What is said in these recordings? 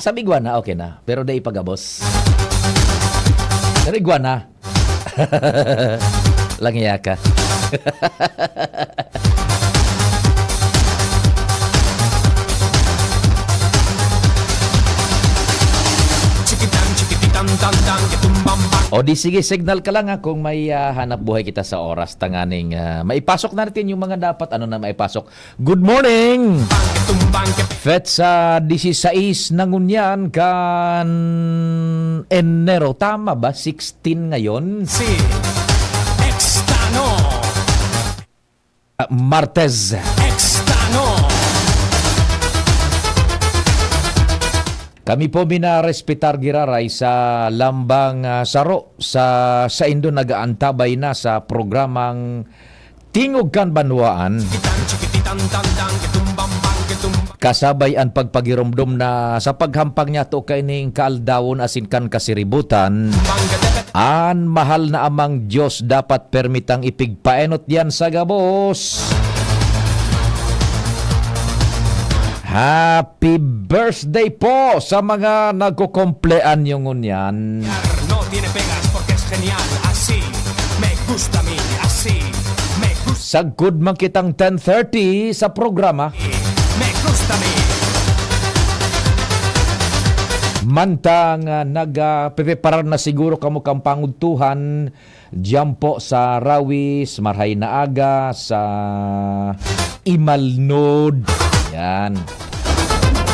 Sabi iguana, okay na. Pero day pagabos. Pero iguana. Langiya ka. O di sige, signal ka lang kung may hanap buhay kita sa oras tanganing maipasok natin yung mga dapat ano na maipasok. Good morning! Fet sa 16 nangunyan kan Enero. Tama ba? 16 ngayon? Si Extano. Martes. Extano. Kami po minarespetar giraray sa lambang saro sa Indo nagaantabay na sa programang Tingog kan Banwaan. Kasabay ang pagpagirumdum na sa paghampang niya to kay ning kaaldawon asin kan kasiributan. An mahal na amang Diyos dapat permitang ipigpaenot yan sa gabos. Happy birthday po sa mga nagkukumplean yung unyan. No tiene pegas porque es genial. Así me gusta a mí. Así me gusta. Sagud man kitang 10:30 sa programa. Me gusta a mí. Mantang nagpreparar na siguro kamo kang panguntuhan diyan po sa Rawis, Marhay na Aga, sa Imalnod. Yan.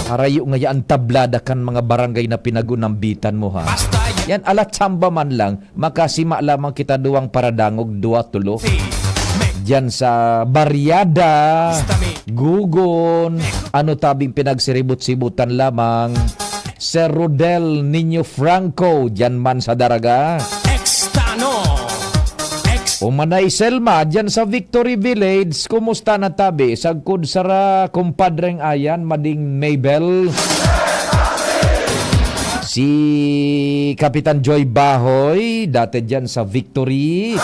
Harayo nga yan tablada kan mga barangay na pinagunambitan mo ha. Yan alat samba man lang, makasima lamang kita duwang paradangog, dua tulo. Diyan sa Baryada, Gugon, ano tabing pinagsiribut-sibutan lamang. Sir Rodel Niño Franco, diyan man sa Daraga. Extano. Umanay Selma, dyan sa Victory Village, kumusta na tabi? Sagkod sara kumpadreng ayan, mading Maybel. Si Kapitan Joy Bahoy, dati dyan sa Victory.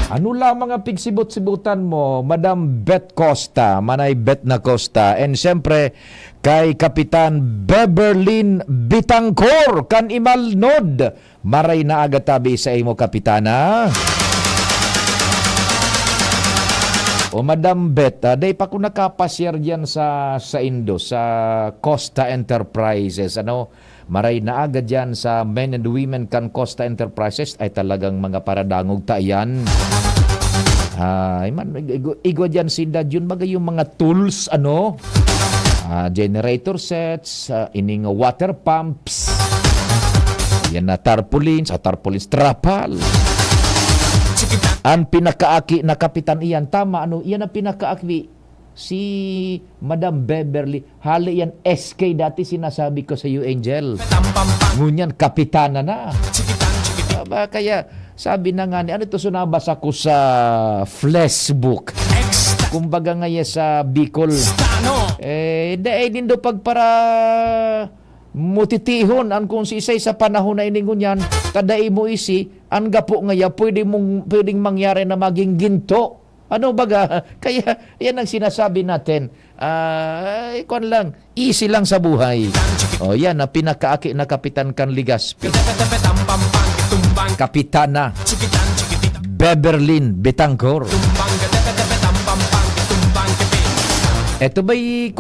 Ano lang mga pigsibot-sibutan mo, Madam Beth Costa, Manay Beth na Costa. And siyempre, kay Kapitan Beberlin Bitangkor, kan Imalnod. Maray na agatabi sa imo, Kapitana. O Madam Beth, day pa ko nakapasyar dyan sa Indo, sa Costa Enterprises. Maray na agad dyan sa Men and Women kan Costa Enterprises ay talagang mga paradangog tayan. Igo dyan sinda dyan bagay yung mga tools, generator sets, ining water pumps, yan na tarpaulins, trapal. Ang pinakaaki na kapitan iyan, tama, yan ang pinakaaki, si Madam Beverly, hali yan SK dati sinasabi ko sa iyo, Angel. Ngunyan, kapitana na. Kaya, sabi na nga, ano ito sunabasa ko sa Flashbook. Kumbaga nga sa Bicol. Dindo pagpara mutitihon ang kung si isay sa panahon na iningon yan, kadai mo isi, ang gapo ngaya, pwedeng mangyari na maging ginto. Ano baga? Kaya yan ang sinasabi natin. Ikon lang, easy lang sa buhay. O yan, na pinakaaki na Kapitan Kanligaspi. Kapitana Beberlin Bitangkor. Ito ba'y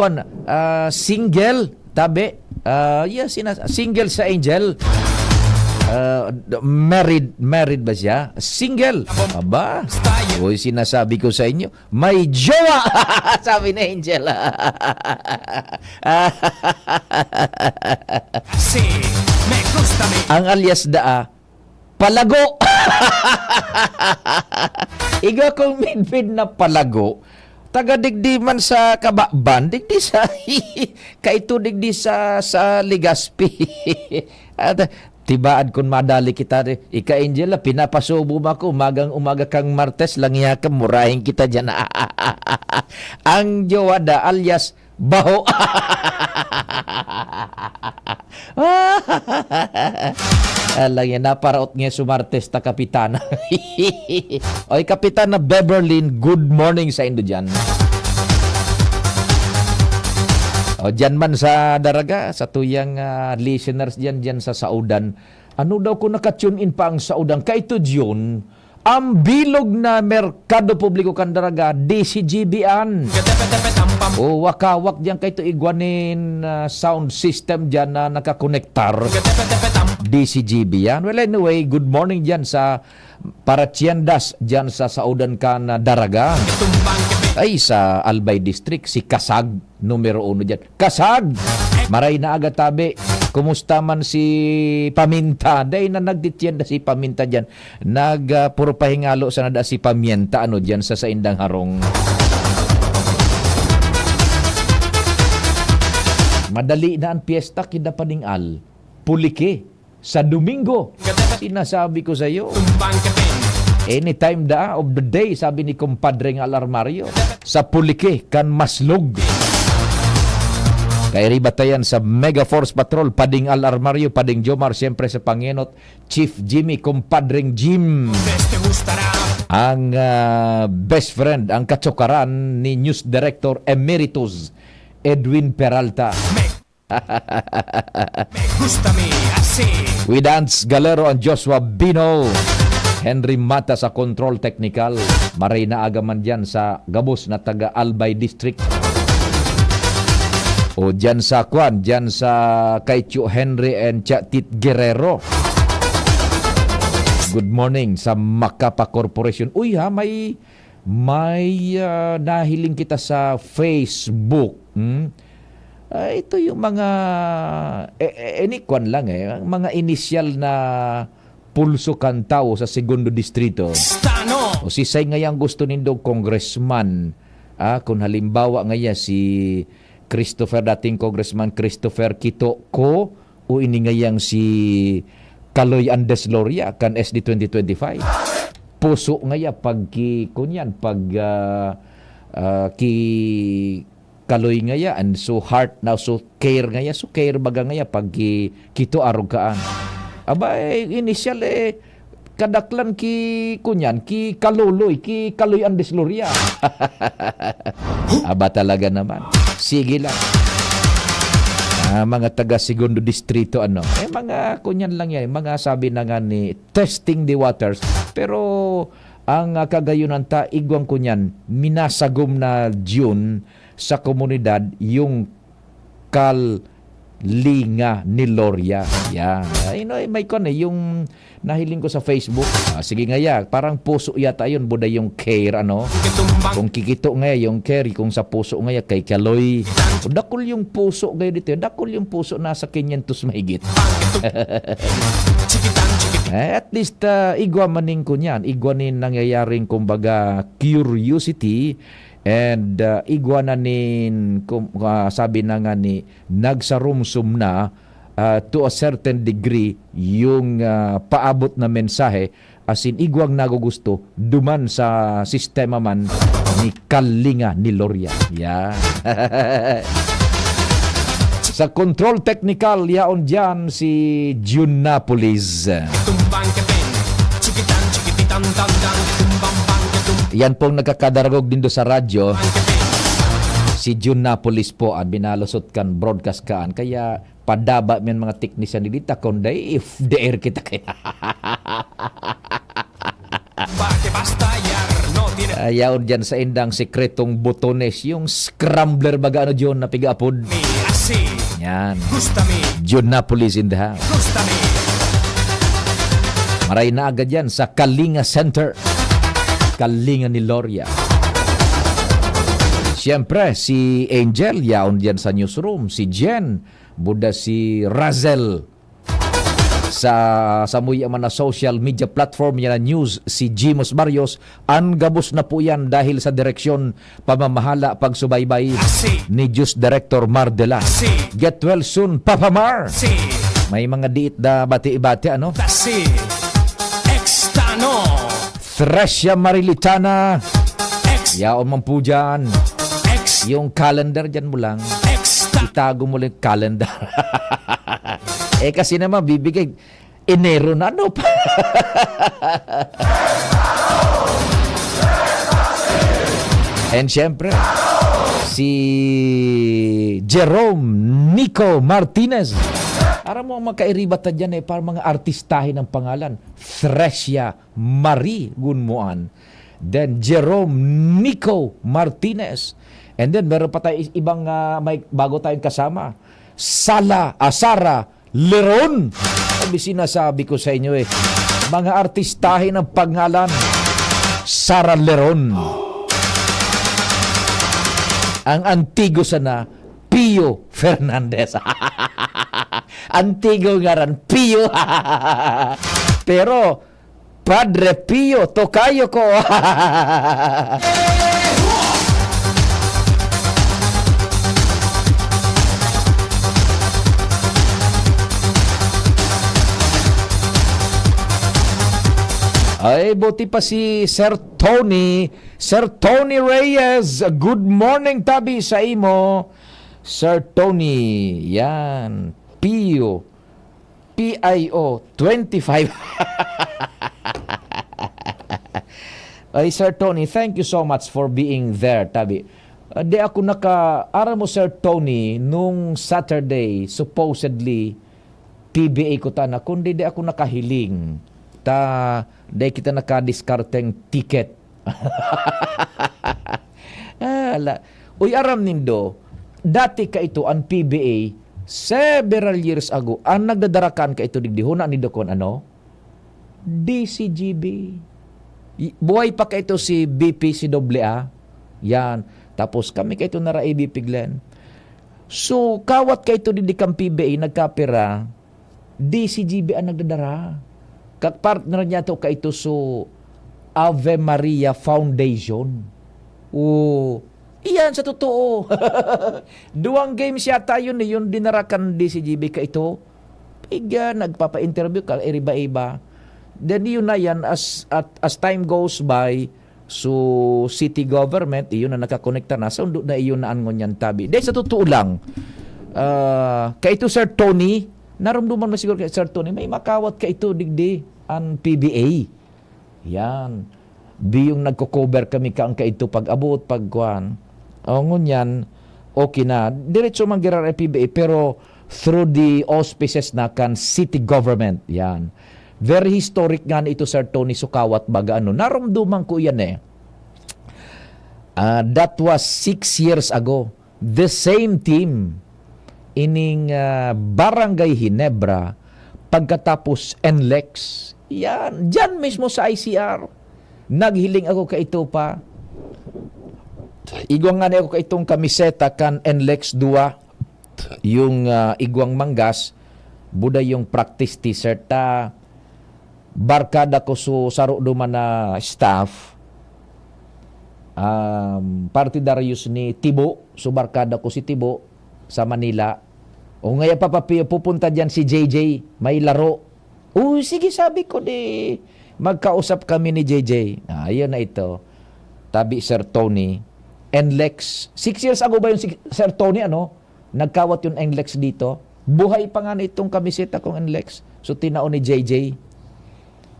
single? Tabi? Single sa Angel. Married ba siya? Single. Aba, oy, sinasabi ko sa inyo, may jowa. Sabi ni Angel. Ang alias palago. Iga kong midfid na palago. Taga-digdi man sa Kababan, digdi sa kaito digdi sa Ligaspi. At tibaan kung madali kita, ika Angela, pinapasubo mo ako, umaga kang Martes, langya ka, murahin kita dyan. Ang Jowada alias Baho. Alang yan, naparaot nga sumartes ta Kapitana. Oy, Kapitana Beberlin, good morning sa Indo dyan. O dyan man sa Daraga, sa tuyang listeners dyan sa Saudan, ano daw kung nakatune in pa ang Saudan, kaito dyan, ang bilog na merkado publiko kan Daraga, DCGB-an. O wakawak dyan kaito igwanin sound system dyan na nakakonektar. DCGB yan. Well, anyway, good morning dyan sa Parachiendas dyan sa Saudan kan Daraga. Ay, sa Albay District, si Kasag, numero 1 dyan. Kasag! Maray na aga tabi. Kumusta man si Paminta? Day na nagditienda si Paminta dyan. Puro pahingalo sa nada si Pamienta dyan sa Indang Harong. Madali na ang piyesta kida paningal. Pulike sa Domingo. Sinasabi ko sa iyo. Anytime of the day, sabi ni kumpadre ng Alarmario, sa Pulike kan Maslog. Kay ribatayan sa Mega Force Patrol, Pading Alarmario, Pading Jomar, siyempre sa Pangenot, Chief Jimmy, kumpadreng Jim. Ang best friend, ang katsukaran ni News Director Emeritus Edwin Peralta. With Ants Galero and Joshua Bino. Henry Mata sa Control Technical. Maray na agaman dyan sa Gabos na taga Albay District. O dyan sa Kwan, dyan sa Kaicho Henry and Chatit Guerrero. Good morning sa Macapa Corporation. Uy may nahiling kita sa Facebook. Ito yung mga inikwan lang mga initial na pulso kantao sa segundo distrito. O si say ngayang gusto nindong congressman, kung halimbawa ngaya si dating congressman Christopher Quito ko, o ini ngayang si Kaloy Andes Loria kan SD 2025. Puso ngaya pag Kaloy ngaya, and so heart now so care ngaya, so care baga ngaya pag Quito arugaan. Initial kadaklan ki Kaloloy, ki Kaloy Andes Loria. Talaga naman. Sige lang. Mga taga segundo distrito mga lang yan, mga sabi na nga ni testing the waters. Pero ang kagayunan igwang minasagom na June sa komunidad yung Kalinga ni Loria. Yan. May yung nahiling ko sa Facebook. Sige nga parang puso yata yun, buda yung care Kung kikito nga yung care, kung sa puso nga kay Kaloy. Dakol yung puso ngayon dito. Dakol yung puso nasa 500 mahigit. At least igwa maning ko niyan. Igwa nin nangyayaring kumbaga curiosity. And igwananin, sabi na nga ni, nagsarumsum na to a certain degree yung paabot na mensahe, as in igwang nagugusto, duman sa sistema man ni Kalinga ni Loria. Yeah. Sa Control Technical, yaon dyan si June Napolis. Yan pong nagkakadaragog din do sa radyo. Si June Napolis po binalusot kan broadcast kaan. Kaya padaba men mga teknisyan dito kundi if the air kita kaya. Ayaw dyan sa indang sekretong botones, yung scrambler baga John na piga-apod. Yan. June Napolis in the house. Maray na agad yan sa Kalinga Center. Kalinga ni Loria. Siyempre, si Angel, yaon dyan sa newsroom. Si Jen, buda si Razel. Sa muy man na social media platform niya na news, si Jimos Barrios, gabos na po yan dahil sa direksyon pamamahala pagsubaybay ni News Director Mar de la. Get well soon, Papa Mar! May mga diit na bati-bati, Thresya Marilitana, yaon man po dyan. Yung calendar dyan mo lang, itago mo lang calendar. Kasi naman bibigay Enero na pa. And syempre si Jerome Nico Martinez. Para mo makairibata dyan para mga artistahin ng pangalan. Thresia Marie Gunmuan. Then Jerome Nico Martinez. And then meron pa tayo ibang may bago tayong kasama. Sara Leron. Sabi sinasabi ko sa inyo mga artistahin ng pangalan. Sara Leron. Ang antigo sana, Pio Fernandez. Antigo nga ran, Pio. Pero, Padre Pio, tokayo ko. Ay, buti pa si Sir Tony. Sir Tony Reyes. Good morning, tabi sa imo. Sir Tony. Yan. Pio. PIO 25. Ay, Sir Tony, thank you so much for being there, tabi. Di ako ara mo, Sir Tony, nung Saturday, supposedly, PBA ko na, kundi di ako nakahiling. Dahil kita nakadiskarteng ticket. Uy, aram nindo, dati ka ito, ang PBA, several years ago, ang nagdadarakan ka ito, digdihuna nindo kon DCGB. Buhay pa ka ito si BPCAA. Yan. Tapos kami ka ito nara ABP Glen. So, kawat ka ito didikang PBA, nagkapira, DCGB ang nagdadara. Partner niya to ka ito so Ave Maria Foundation. Iyan sa totoo. Duwang games yata yun dinarakan DCGB ka ito. Nagpapa-interview ka, iba-iba. Then yun na yan, as time goes by, so city government, yun na nakakonekta na, so na iyon na angon yan tabi. Dahil sa totoo lang, ka ito Sir Tony, naramdaman mo siguro kay Sir Tony, may makawat ka ito digdi ang PBA. Yan. Biyong nagko-cover kami ka ang ka ito pag-abot, pagkuhan. O ngunyan, okay na. Diretso man girar ang PBA, pero through the auspices na kan city government. Yan. Very historic nga ito, Sir Tony, sukawat baga naramdaman ko yan that was 6 years ago. The same team ining Barangay Ginebra pagkatapos NLEX. Yan, dyan mismo sa ICR. Naghiling ako ka ito pa. Igwang nga ako ka itong kamiseta kan NLEX 2. Yung igwang manggas, buda yung practice t-shirt barkada ko so saro duman na staff. Partidarius ni Tibo. So barkada ko si Tibo sa Manila. O ngayon pupunta dyan si JJ, may laro. Sige, sabi ko magkausap kami ni JJ. Ayun na ito. Tabi Sir Tony. NLEX. 6 years ago ba yung Sir Tony, nagkawat yung NLEX dito. Buhay pa nga na itong kamiseta kong NLEX. So tinaon ni JJ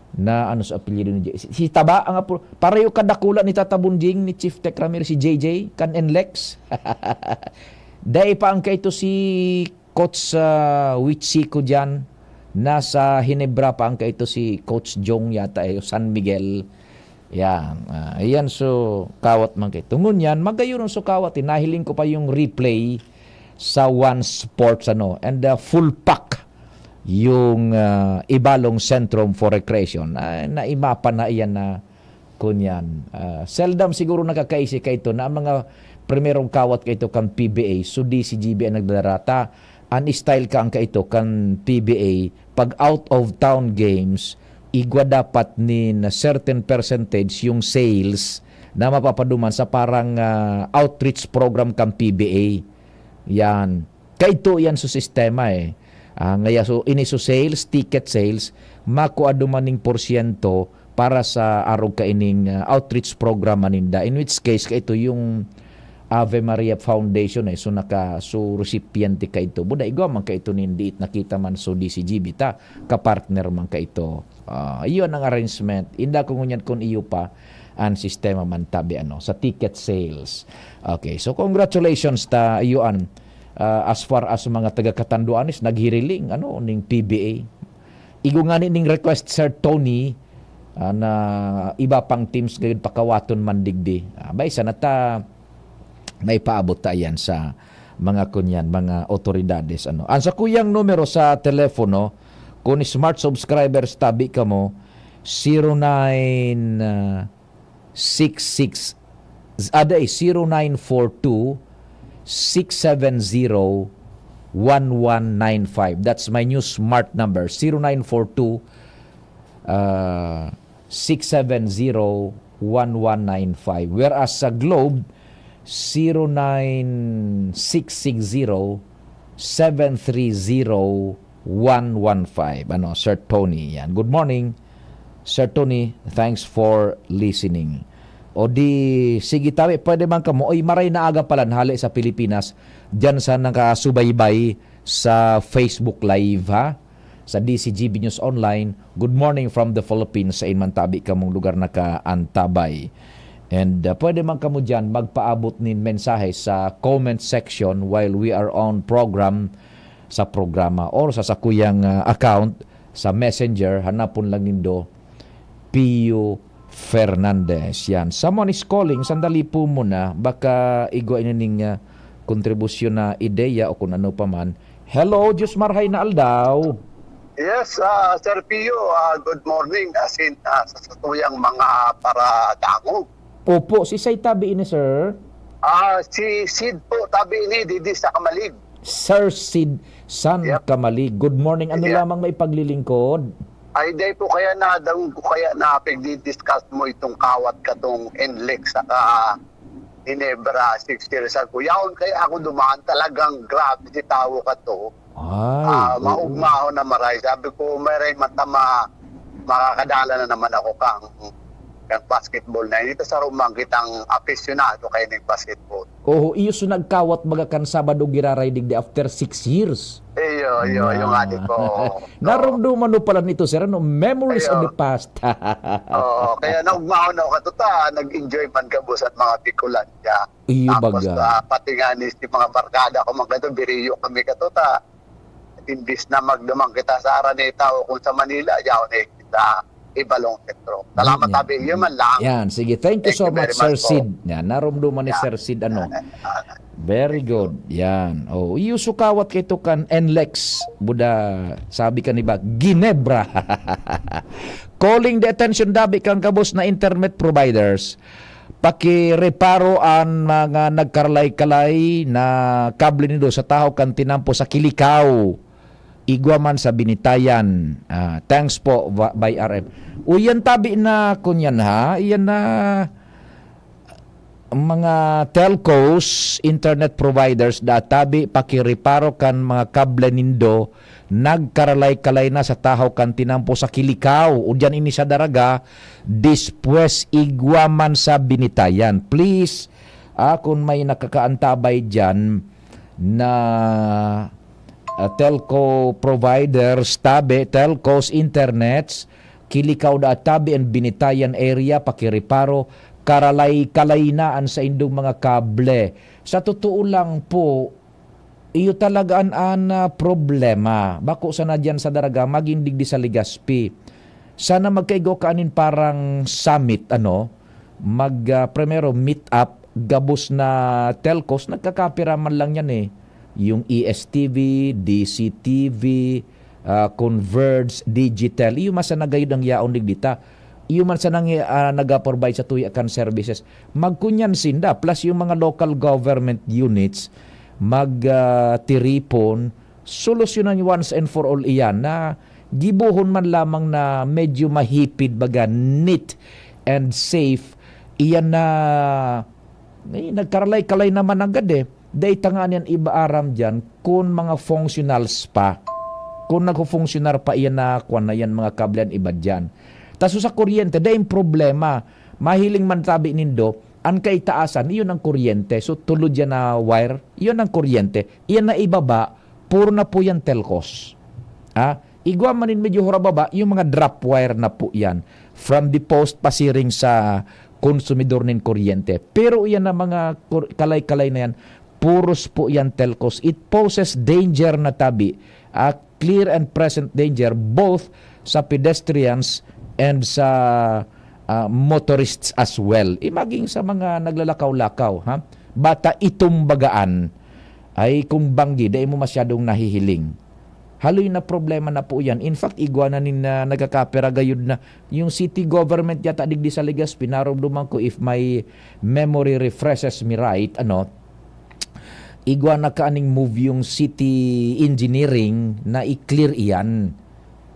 na sa apelyido ni JJ. Si Taba, pareho kadakula ni Tata Bunjing, ni Chief Tech Ramirez, si JJ, kan NLEX. Dahil pa ang kaito si Coach Wichiko dyan. Nasa Ginebra pa ang kaito si Coach Jong yata San Miguel. Yan. Ayan so kawat man kayo. Tungon yan, magayon so kawat. Nahiling ko pa yung replay sa One Sports and full pack yung Ibalong Centrum for Recreation. Naimapa na iyan na kunyan. Seldom siguro nakakaisi ka ito na mga primerong kawat ka ito kan PBA, so DCGB ang nagdarata. An style ka ang ka ito kan PBA, pag out of town games, igwa dapat ni na certain percentage yung sales na mapapaduman sa parang outreach program kan PBA. Yan. Kaito yan sa sistema ngaya so iniso sales, ticket sales, makuha dumaning porsyento para sa arog ka ining outreach program maninda. In which case, kaito yung Ave Maria Foundation so recipient ka ito. Buda igwa man ka ito nindiit nakita man so DCGB kapartner man ka ito. Iyon ang arrangement. Inda ko ngunyan kung iyo pa. ang sistema man tabi sa ticket sales. Okay, so congratulations ta iyon as far as mga taga-Katanduan is naghiriling ning PBA. Igo nga ning request Sir Tony na iba pang teams gayud pakawaton man digdi. Bay sana ta may paabot ta yan sa mga kunyan, mga otoridades. Ang sa kuyang numero sa telepono, kung smart subscribers tabi ka mo, 0942 670-1195. That's my new smart number, 0942 670-1195. Whereas sa Globe, 0966-730-115. Sir Tony yan. Good morning, Sir Tony. Thanks for listening. O di, sige tabi, pwede man ka mo, oy maray na aga pala hali sa Pilipinas, dyan sa nakasubaybay sa Facebook Live, ha? Sa DCGB News Online, good morning from the Philippines, sa inmantabi ka mong lugar na ka-antabay. And pwede man ka mo dyan magpaabot nin mensahe sa comment section while we are on program sa programa or sa sakuyang account sa Messenger, hanapon lang nindo Pio Fernandez. Yan. Someone is calling. Sandali po muna. Baka igwa inining kontribusyon na ideya o kung ano pa man. Hello, Diyos marhay na aldaw. Yes, Sir Pio, good morning. Sa satuyang mga paradangog. Opo, si say tabi ini, sir. Si Sid po, tabi ini, didi sa Kamalig. Sir Sid San Kamalig. Good morning. Ano lamang may paglilingkod? Ay, day po kaya na, daw ko kaya na pagdi-discuss mo itong kawat katong NLEX saka Ginebra 6 years ago. Yaon kaya ako dumaan talagang grabe si tawo ka to. Maugmao na maray. Sabi ko, maray matama, makakadala na naman ako kang basketball na. Dito sa rumang kitang aficionado kayo ng basketball. Iyo so nagkawat magakan Sabado giraray digdi after 6 years. Yung adik ko. Narumduman no pala nito, sir, memories of the past. Kaya naugmao na ako katuta, nag-enjoy man ka bus at mga pikulan niya. Tapos pati nga ni mga barkada ko mga ito, biriyo kami katuta. Imbis na magdumang kita sa Araneta o kung sa Manila, yaw na kita ibalong sentro. Salamat tabi, yun man lang. Yan, sige. Thank you so much, Sir Sid. Yan, narumduman ni Sir Sid, Very good. Yan. Iyo sukawat kay tukan NLEX. Buda, sabi ka ni ba, Ginebra. Calling the attention dabi kang kabos na internet providers. Pakireparo ang mga nagkarlay-kalay na kable nido sa tahaw kan tinampo sa Kilikaw. Igwa man sa Binitayan. Thanks po by RM. Uyan tabi na kunyan ha. Iyan na mga telcos, internet providers databi pakireparo kan mga kable nindo nagkaralay-kalay na sa tahaw kan tinampo sa Kilikaw. Udyan ini sa daraga dispues igwa man sa Binitayan. Please, kung may nakakaantabay dyan na telco providers, tabi, telcos, internets, Kilikaw da tabi and Binitayan area, pakireparo, karalay-kalay naan sa indong mga kable. Sa totoo lang po, iyo talagaan an problema. Bako sana dyan sa daraga, maging digdi sa Ligaspi. Sana magkaigo kaanin parang summit, primero meet up, gabos na telcos, nagkakapira man lang yan yung ESTV, DCTV, Converge, Digital, iyo man sa nagayod ang yaon digdita. Iyo man sa nag-provide sa tuyakan services. Magkunyan sinda, plus yung mga local government units, magtiripon, solusyonan once and for all iyan na gibuhon man lamang na medyo mahipid baga, neat and safe. Iyan na nagkaralay-kalay naman agad Day tangan yan ibaaram dyan kung mga functionals pa. Kung nagfunksionar pa iyan na kuwan na yan mga kablan iba dyan. Taso sa kuryente, dahil problema. Mahiling man tabi nindo, ang kaitaasan, iyon ang kuryente. So tulod yan na wire, iyon ang kuryente. Iyan na ibaba, puro na po yan telcos. Igwa manin medyo horababa, yung mga drop wire na po yan. From the post pasiring sa konsumidor ng kuryente. Pero yan na mga kalay-kalay na yan, puros po yan telcos. It poses danger na tabi, clear and present danger both sa pedestrians and sa motorists as well. Maging sa mga naglalakaw-lakaw. Ha? Bata itumbagaan ay kung banggi, dahil mo masyadong nahihiling. Haloy na problema na po yan. In fact, iguana nin na nagkakapera gayud na yung city government yata digdi sa Legazpi, narumduman ko if my memory refreshes me right, iguana ka aning move yung city engineering na i-clear iyan.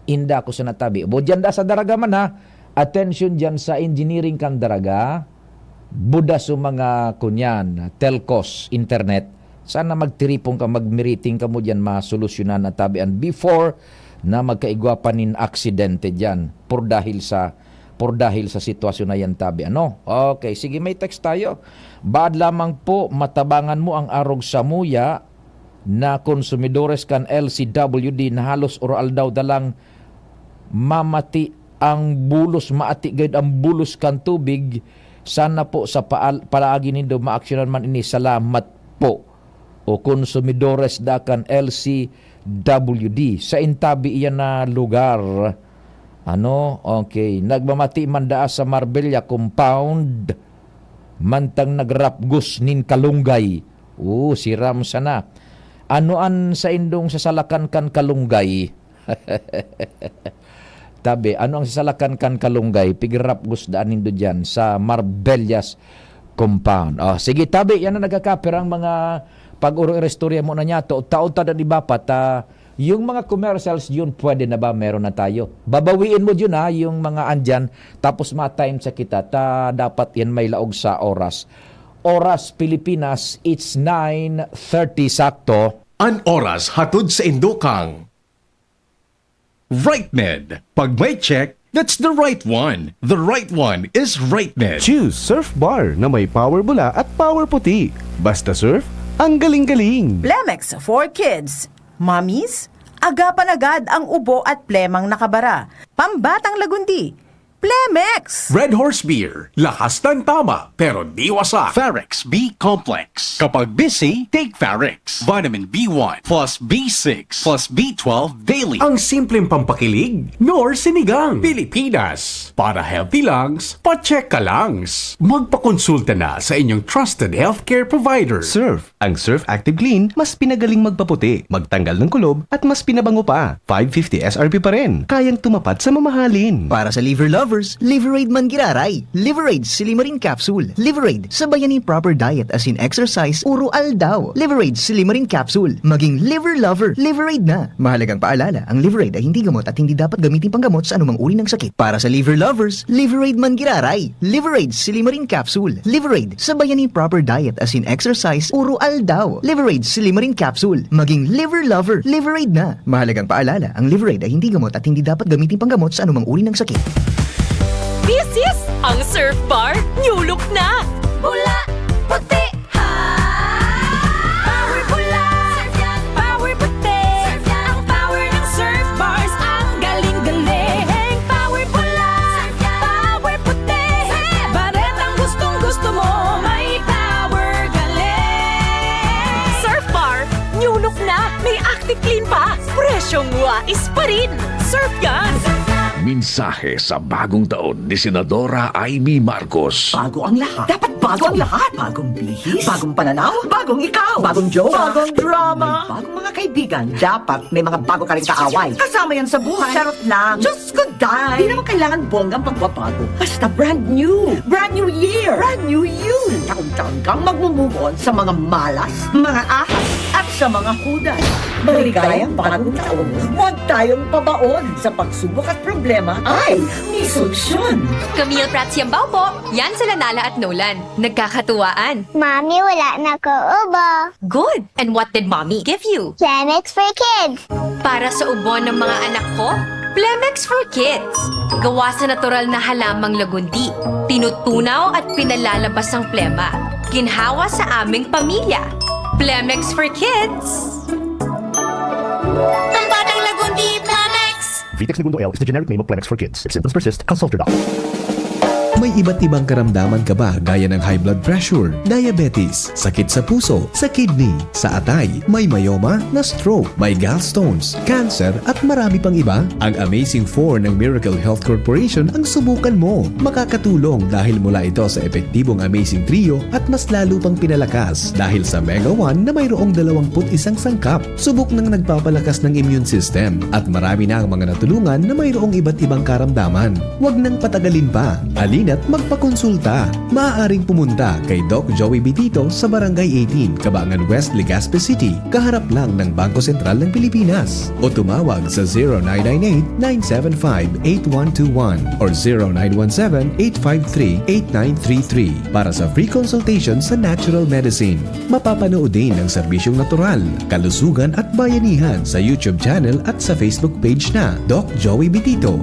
Inda ko sa natabi. Bo dyan da sa daraga man ha, attention dyan sa engineering kan daraga, buda sa mga kunyan, telcos, internet, sana magtiripong ka, magmiriting ka mo dyan, masolusyonan na tabian before na magkaigwapanin aksidente dyan por dahil sa sitwasyon na yan tabi. Okay, sige, may text tayo. Baad lamang po matabangan mo ang arog sa muya na konsumidores kan LCWD na halos oral daw dalang mamati ang bulos, maati gayud ang bulos kan tubig. Sana po sa palaagi nindo maaksyonan man ini. Salamat po. O konsumidores dakan LCWD sa intabi iyan na lugar. Okay, nagmamati man daa sa Marbella compound mantang nagrapgus nin kalunggay. Siram sana. Anoan sa indong sasalakan kan kalunggay? Tabi, ano ang sasalakan kan kalunggay? Pigrapgus daan nindo dyan sa Marbellas compound. Sige, tabi, yan na nagkakapirang mga pag-uro-restorya mo na niya to, taon-taon na ibapat, yung mga commercials yun, pwede na ba? Meron na tayo. Babawiin mo yun yung mga andyan, tapos ma-time sa kita, dapat yan may laog sa oras. Oras Pilipinas, it's 9:30 sakto. An oras hatod sa Indokang. RightMed. Pag may check, that's the right one. The right one is RightMed. Choose Surf Bar na may power bula at power puti. Basta surf, ang galing-galing. Plemex for Kids. Mommies, agapan agad ang ubo at plemang nakabara. Pambatang lagundi. Plemex! Red Horse Beer. Lakas ng tama, pero di wasak. Farex B Complex. Kapag busy, take Farex. Vitamin B1 plus B6 plus B12 daily. Ang simpleng pampakilig, nor sinigang. Pilipinas. Para healthy lungs, pa-check ka langs. Magpakonsulta na sa inyong trusted healthcare provider. Surf. Ang Surf Active Clean, mas pinagaling magpaputi, magtanggal ng kulob, at mas pinabango pa. 550 SRP pa rin. Kayang tumapat sa mamahalin. Para sa liver lovers, Liverade man giraray. Liverade Silimarin Capsule. Liverade, sabayan ni proper diet as in exercise, uro aldaw. Liverade Silimarin Capsule. Maging liver lover, Liverade na. Mahalagang paalala, ang Liverade ay hindi gamot at hindi dapat gamitin panggamot sa anumang uri ng sakit. Para sa liver lovers, Liverade man giraray. Liverade Silimarin Capsule. Liverade, sabayan ni proper diet as in exercise, uro aldaw. Liverade Silimarin Capsule. Maging liver lover, Liverade na. Mahalagang paalala, ang Liverade ay hindi gamot at hindi dapat gamitin panggamot sa anumang uri ng sakit. This is ang Surf Bar New Look na! Bula, puti, ha! Power bula, power puti, ang power ng Surf Bars, ang galing-galing. Power bula, power puti, baretang gustong-gusto mo, may power galing. Surf Bar New Look na, may Active Clean pa, presyong wais pa rin. Surf yan! Mensahe sa bagong taon ni Senadora Amy Marcos. Bago ang lahat. Dapat bago ang lahat. Bagong bihis. Bagong pananaw. Bagong ikaw. Bagong jowa. Bagong drama. May bagong mga kaibigan. Dapat may mga bago ka rin kaaway. Kasama yan sa buhay. Charot lang. Diyos ko, die. Di naman kailangan bonggang pagbabago. Basta brand new. Brand new year. Brand new you. Taon-taon kang magmumove on sa mga malas, mga ahas, at sa mga hudas. Maligayang bagong taon. Huwag tayong pabaon sa pagsubok at problema ay may solusyon. Camille Prats Yambaw po. Yan sila Nala at Nolan. Nagkakatuwaan. Mami, wala na ko ubo. Good. And what did Mommy give you? Plemex for Kids. Para sa ubo ng mga anak ko, Plemex for Kids. Gawa sa natural na halamang lagundi. Tinutunaw at pinalalabas ang plema. Ginhawa sa aming pamilya. Plemex for Kids. Pambatang lagundi, Plemex! Vitex Segundo L is the generic name of Plemex for kids. If symptoms persist, consult your doctor. May May iba't ibang karamdaman ka ba gaya ng high blood pressure, diabetes, sakit sa puso, sa kidney, sa atay, may myoma, na stroke, may gallstones, cancer at marami pang iba? Ang Amazing 4 ng Miracle Health Corporation ang subukan mo. Makakatulong dahil mula ito sa epektibong Amazing Trio at mas lalo pang pinalakas dahil sa Mega 1 na mayroong 21 sangkap. Subok ng nagpapalakas ng immune system at marami na ang mga natulungan na mayroong iba't ibang karamdaman. Huwag nang patagalin pa. Halina't magpakonsulta. Maaaring pumunta kay Doc Joey Bitito sa Barangay 18, Cabangan West, Legazpi City, kaharap lang ng Bangko Sentral ng Pilipinas. O tumawag sa 0998-975-8121 or 0917-853-8933 para sa free consultation sa natural medicine. Mapapanood din ang serbisyong natural, kalusugan at bayanihan sa YouTube channel at sa Facebook page na Doc Joey Bitito.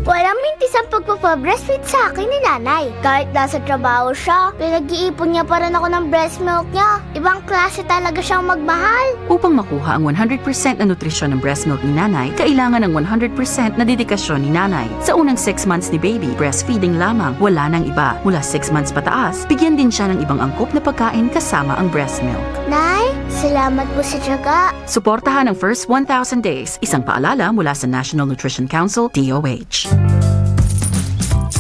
Walang mintis ang pagpapabreastfeed sa akin ni nanay. Kahit nasa trabaho siya, pinag-iipon niya pa rin ako ng breast milk niya. Ibang klase talaga siyang magmahal. Upang makuha ang 100% na nutrisyon ng breast milk ni nanay, kailangan ng 100% na dedikasyon ni nanay. Sa unang 6 months ni baby, breastfeeding lamang, wala nang iba. Mula 6 months pataas, bigyan din siya ng ibang angkop na pagkain kasama ang breast milk. Nay, salamat po sa tiyaga. Suportahan ang first 1,000 days, isang paalala mula sa National Nutrition Council, DOH.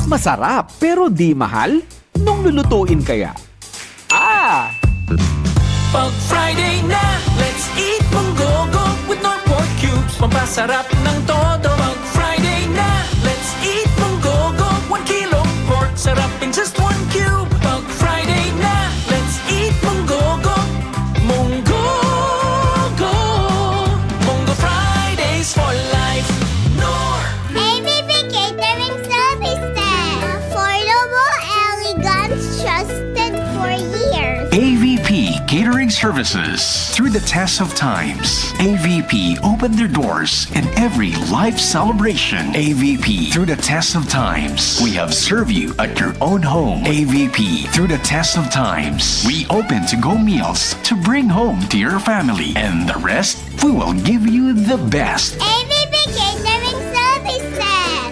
Masarap pero di mahal? Nung lulutuin kaya? Pag Friday na, let's eat munggogo with no pork cubes. Pampasarap ng todo. Pag Friday na, let's eat munggogo. 1 kilo pork, sarap in just 1 cube. Pag Friday na, let's eat munggogo. Munggogo. Munggo Fridays for life. Nor ABB Catering Services. Affordable, elegant, trusted for years. AVP Catering Services. Through the test of times, AVP opened their doors in every life celebration. AVP, through the test of times, we have served you at your own home. AVP, through the test of times, we open to-go meals to bring home to your family. And the rest, we will give you the best. ABB Catering Services.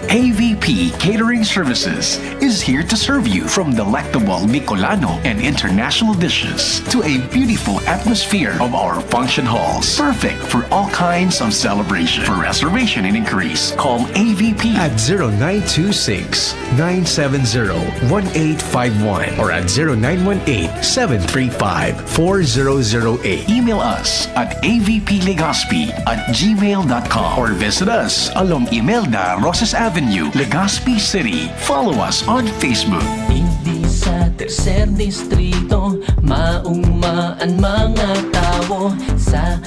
AVP Catering Services is here to serve you from delectable Bicolano and international dishes to a beautiful atmosphere of our function halls. Perfect for all kinds of celebration. For reservation and inquiries, call AVP At 0926-970-1851 or at 0918-735-4008. Email us at avplegazpi@gmail.com or visit us along Imelda Rosas Avenue, Legazpi City. Follow us on Facebook. Hindi sa tercer distrito maugmaan mga tao sa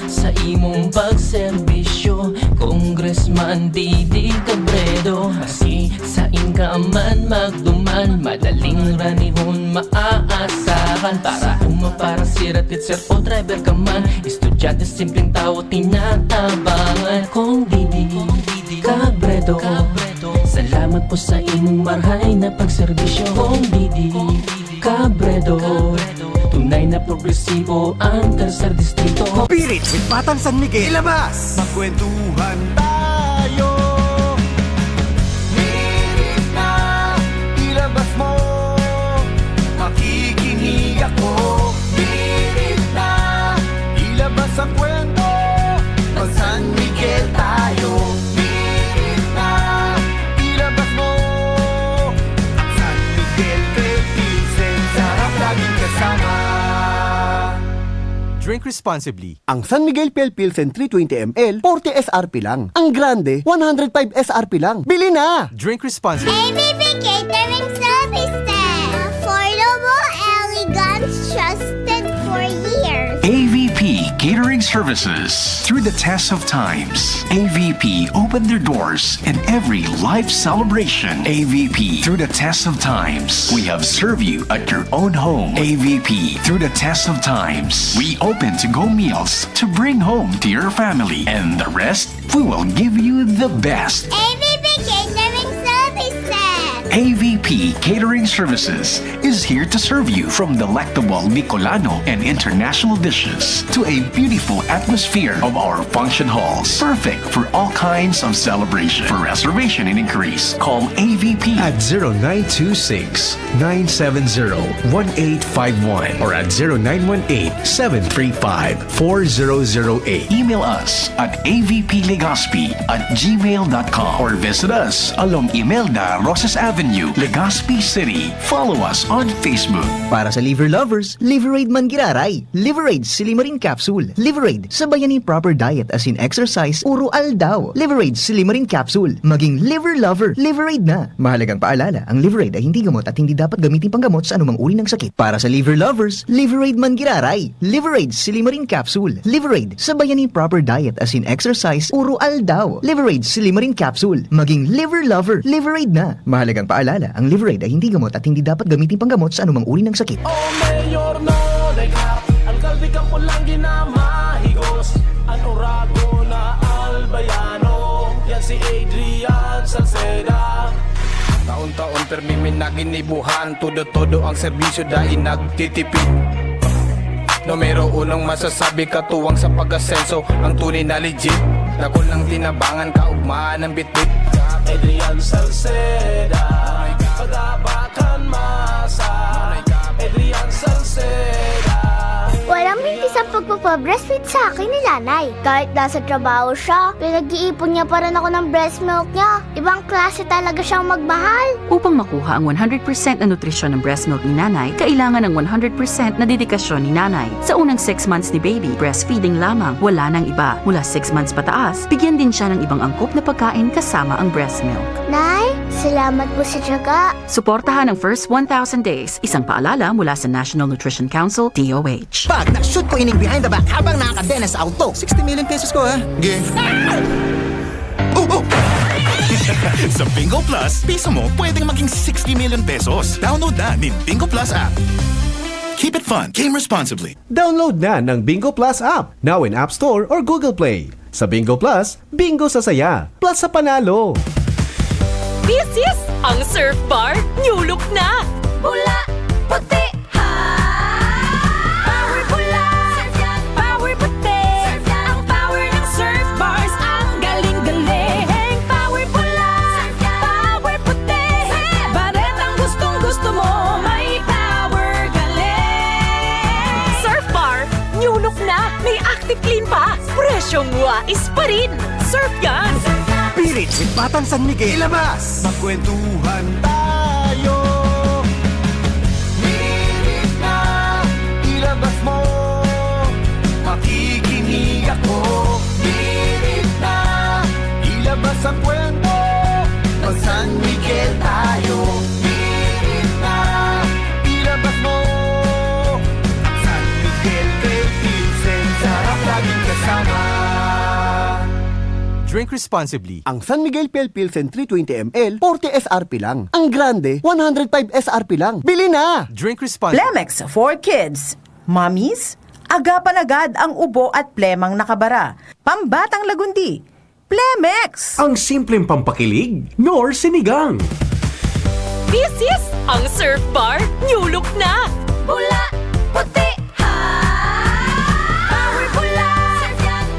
imong pagserbisyo. Congressman Didi Cabredo, asi sa inka man magduman, madaling ranihon maaasahan. Para para sirat sir o driver ka man, estudyante simpleng tao tinatabangan. Kung Didi Cabredo, salamat po sa imong marhay na pagserbisyo. Kung Didi Cabredo, tunay na progresibo ang tercer distrito. Pirit with Batang San Miguel. Ilabas! Magkwentuhan tayo. Pirit na, ilabas mo. Makikinig ako. Pirit na, ilabas ang kwento. Pag San Miguel tayo. Pirit na, ilabas mo. San Miguel, Philippines, sarap laging kasama. Drink responsibly. Ang San Miguel Pale Pilsen 320 ml, 40 SRP lang. Ang Grande, 105 SRP lang. Bili na! Drink responsibly. ABB Catering Services. Affordable, elegant, trusted for years. AVP Catering Services. Through the test of times, AVP opened their doors in every life celebration. AVP, through the test of times, we have served you at your own home. AVP, through the test of times, we open to-go meals to bring home to your family. And the rest, we will give you the best. ABB Catering Services. AVP Catering Services is here to serve you, from delectable Bicolano and international dishes to a beautiful atmosphere of our function halls. Perfect for all kinds of celebration. For reservation and inquiries, call AVP at 0926-970-1851 or at 0918-735-4008. Email us at avplegazpi@gmail.com or visit us along Imelda Rosas Avenue, Legazpi City. Follow us on Facebook. Para sa liver lovers, Liveraid man giraray. Liveraid Silimarin Capsule. Liveraid sa bayani proper diet as in exercise, uro aldaw. Liveraid Silimarin Capsule. Maging liver lover. Liveraid na. Mahalagang paalala, ang Liveraid ay hindi gamot at hindi dapat gamitin panggamot sa anumang uri ng sakit. Para sa liver lovers, Liveraid man giraray. Liveraid Silimarin Capsule. Liveraid sa bayani proper diet as in exercise, uro aldaw. Liveraid Silimarin Capsule. Maging liver lover. Liveraid na. Mahalagang paalala, ang Liveraid ay hindi gamot at hindi dapat gamitin panggamot sa anumang uri ng sakit. Oh, Mayor no, dekat ang kalbi ka po lang ginamahigos. Ang orago na albayano, yan si Adrian Salceda. Taon-taon permimin na ginibuhan, todo-todo ang serbisyo dahil nagtitipid. Numero unang masasabi katuwang sa pag-asenso, ang tunay na legit. Dako lang tinabangan kaugmaan ng bitbit. Adrian Salceda, pag-abakan masa. Adrian Salceda. Walang mintis ang pagpapabreastfeed sa akin ni nanay. Kahit nasa trabaho siya, pinag-iipon niya pa rin ako ng breast milk niya. Ibang klase talaga siyang magmahal. Upang makuha ang 100% na nutrisyon ng breast milk ni nanay, kailangan ng 100% na dedikasyon ni nanay. Sa unang 6 months ni baby, breastfeeding lamang, wala nang iba. Mula 6 months pataas, bigyan din siya ng ibang angkop na pagkain kasama ang breast milk. Nay, salamat po sa tiyaga. Suportahan ang first 1,000 days. Isang paalala mula sa National Nutrition Council, DOH. Pag na-shoot ko ining behind the back habang nakakadena sa auto, 60 million pesos ko ha. Game. Sa Bingo Plus, piso mo pwedeng maging 60 million pesos. Download na ni Bingo Plus app. Keep it fun. Game responsibly. Download na ng Bingo Plus app, now in App Store or Google Play. Sa Bingo Plus, bingo sa saya, plus sa panalo. This is ang Surf Bar New Look na. Pula, puti, ha. Power pula, power puti. Ang power ng Surf Bars, ang galing-galing. Power pula, power puti. Baret ang gustong-gusto mo, may power galing. Surf Bar New Look na. May active clean pa. Presyong wais pa rin. Surf yan. Pilit with Batang San Miguel. Ilabas! Magkwentuhan tayo. Pilit na, ilabas mo. Makikinig ako. Pilit na, ilabas ang kwento. Mag San Miguel tayo. Pilit na, ilabas mo. San Miguel kay Vincent, sarap laging kasama. Drink responsibly. Ang San Miguel Pale Pilsen 320 ml, 40 SRP lang. Ang Grande, 105 SRP lang. Bili na! Drink responsibly. Plemex for kids. Mommies, agapan agad ang ubo at plemang nakabara. Pambatang lagundi. Plemex! Ang simpleng pampakilig, nor sinigang. This is ang Surf Bar New Look na. Pula, puti, ha. Power pula,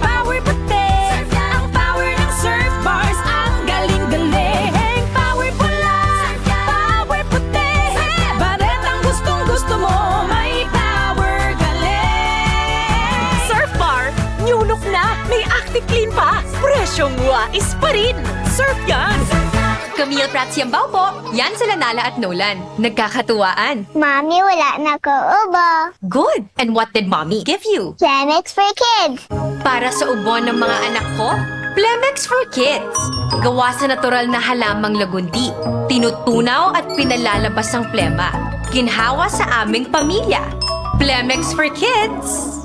power puti. Ang power ng Surf Bars, ang galing-galing. Power pula, power puti. Baret ang gustong-gusto mo, may power galing. Surf Bar New Look na. May active clean pa. Presyong wais pa rin. Surf yan. Camille Prats Yambaw po. Yan sila Nala at Nolan. Nagkakatuwaan. Mami, wala na ko ubo. Good! And what did Mommy give you? Plemex for kids. Para sa ubo ng mga anak ko, Plemex for Kids. Gawa sa natural na halamang lagundi. Tinutunaw at pinalalabas ang plema. Ginhawa sa aming pamilya. Plemex for Kids.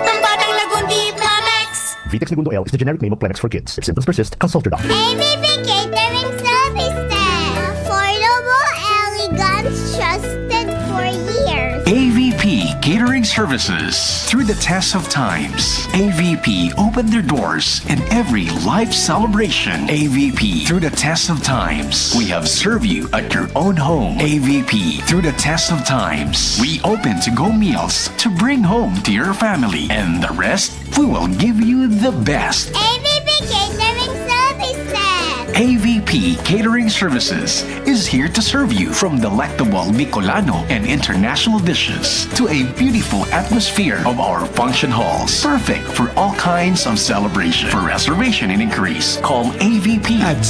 Pambatang lagundi, Plemex. Vitex Segundo L is the generic name of Plemex for kids. If symptoms persist, consult your doctor. ABB Catering Services. Affordable, elegant, trusted for years. AVP Catering Services. Through the test of times, AVP opened their doors in every life celebration. AVP, through the test of times, we have served you at your own home. AVP, through the test of times, we open to-go meals to bring home to your family. And the rest, we will give you the best. AVP Catering Services! AVP Catering Services is here to serve you from delectable Bicolano and international dishes to a beautiful atmosphere of our function halls. Perfect for all kinds of celebration. For reservation and inquiries, call AVP at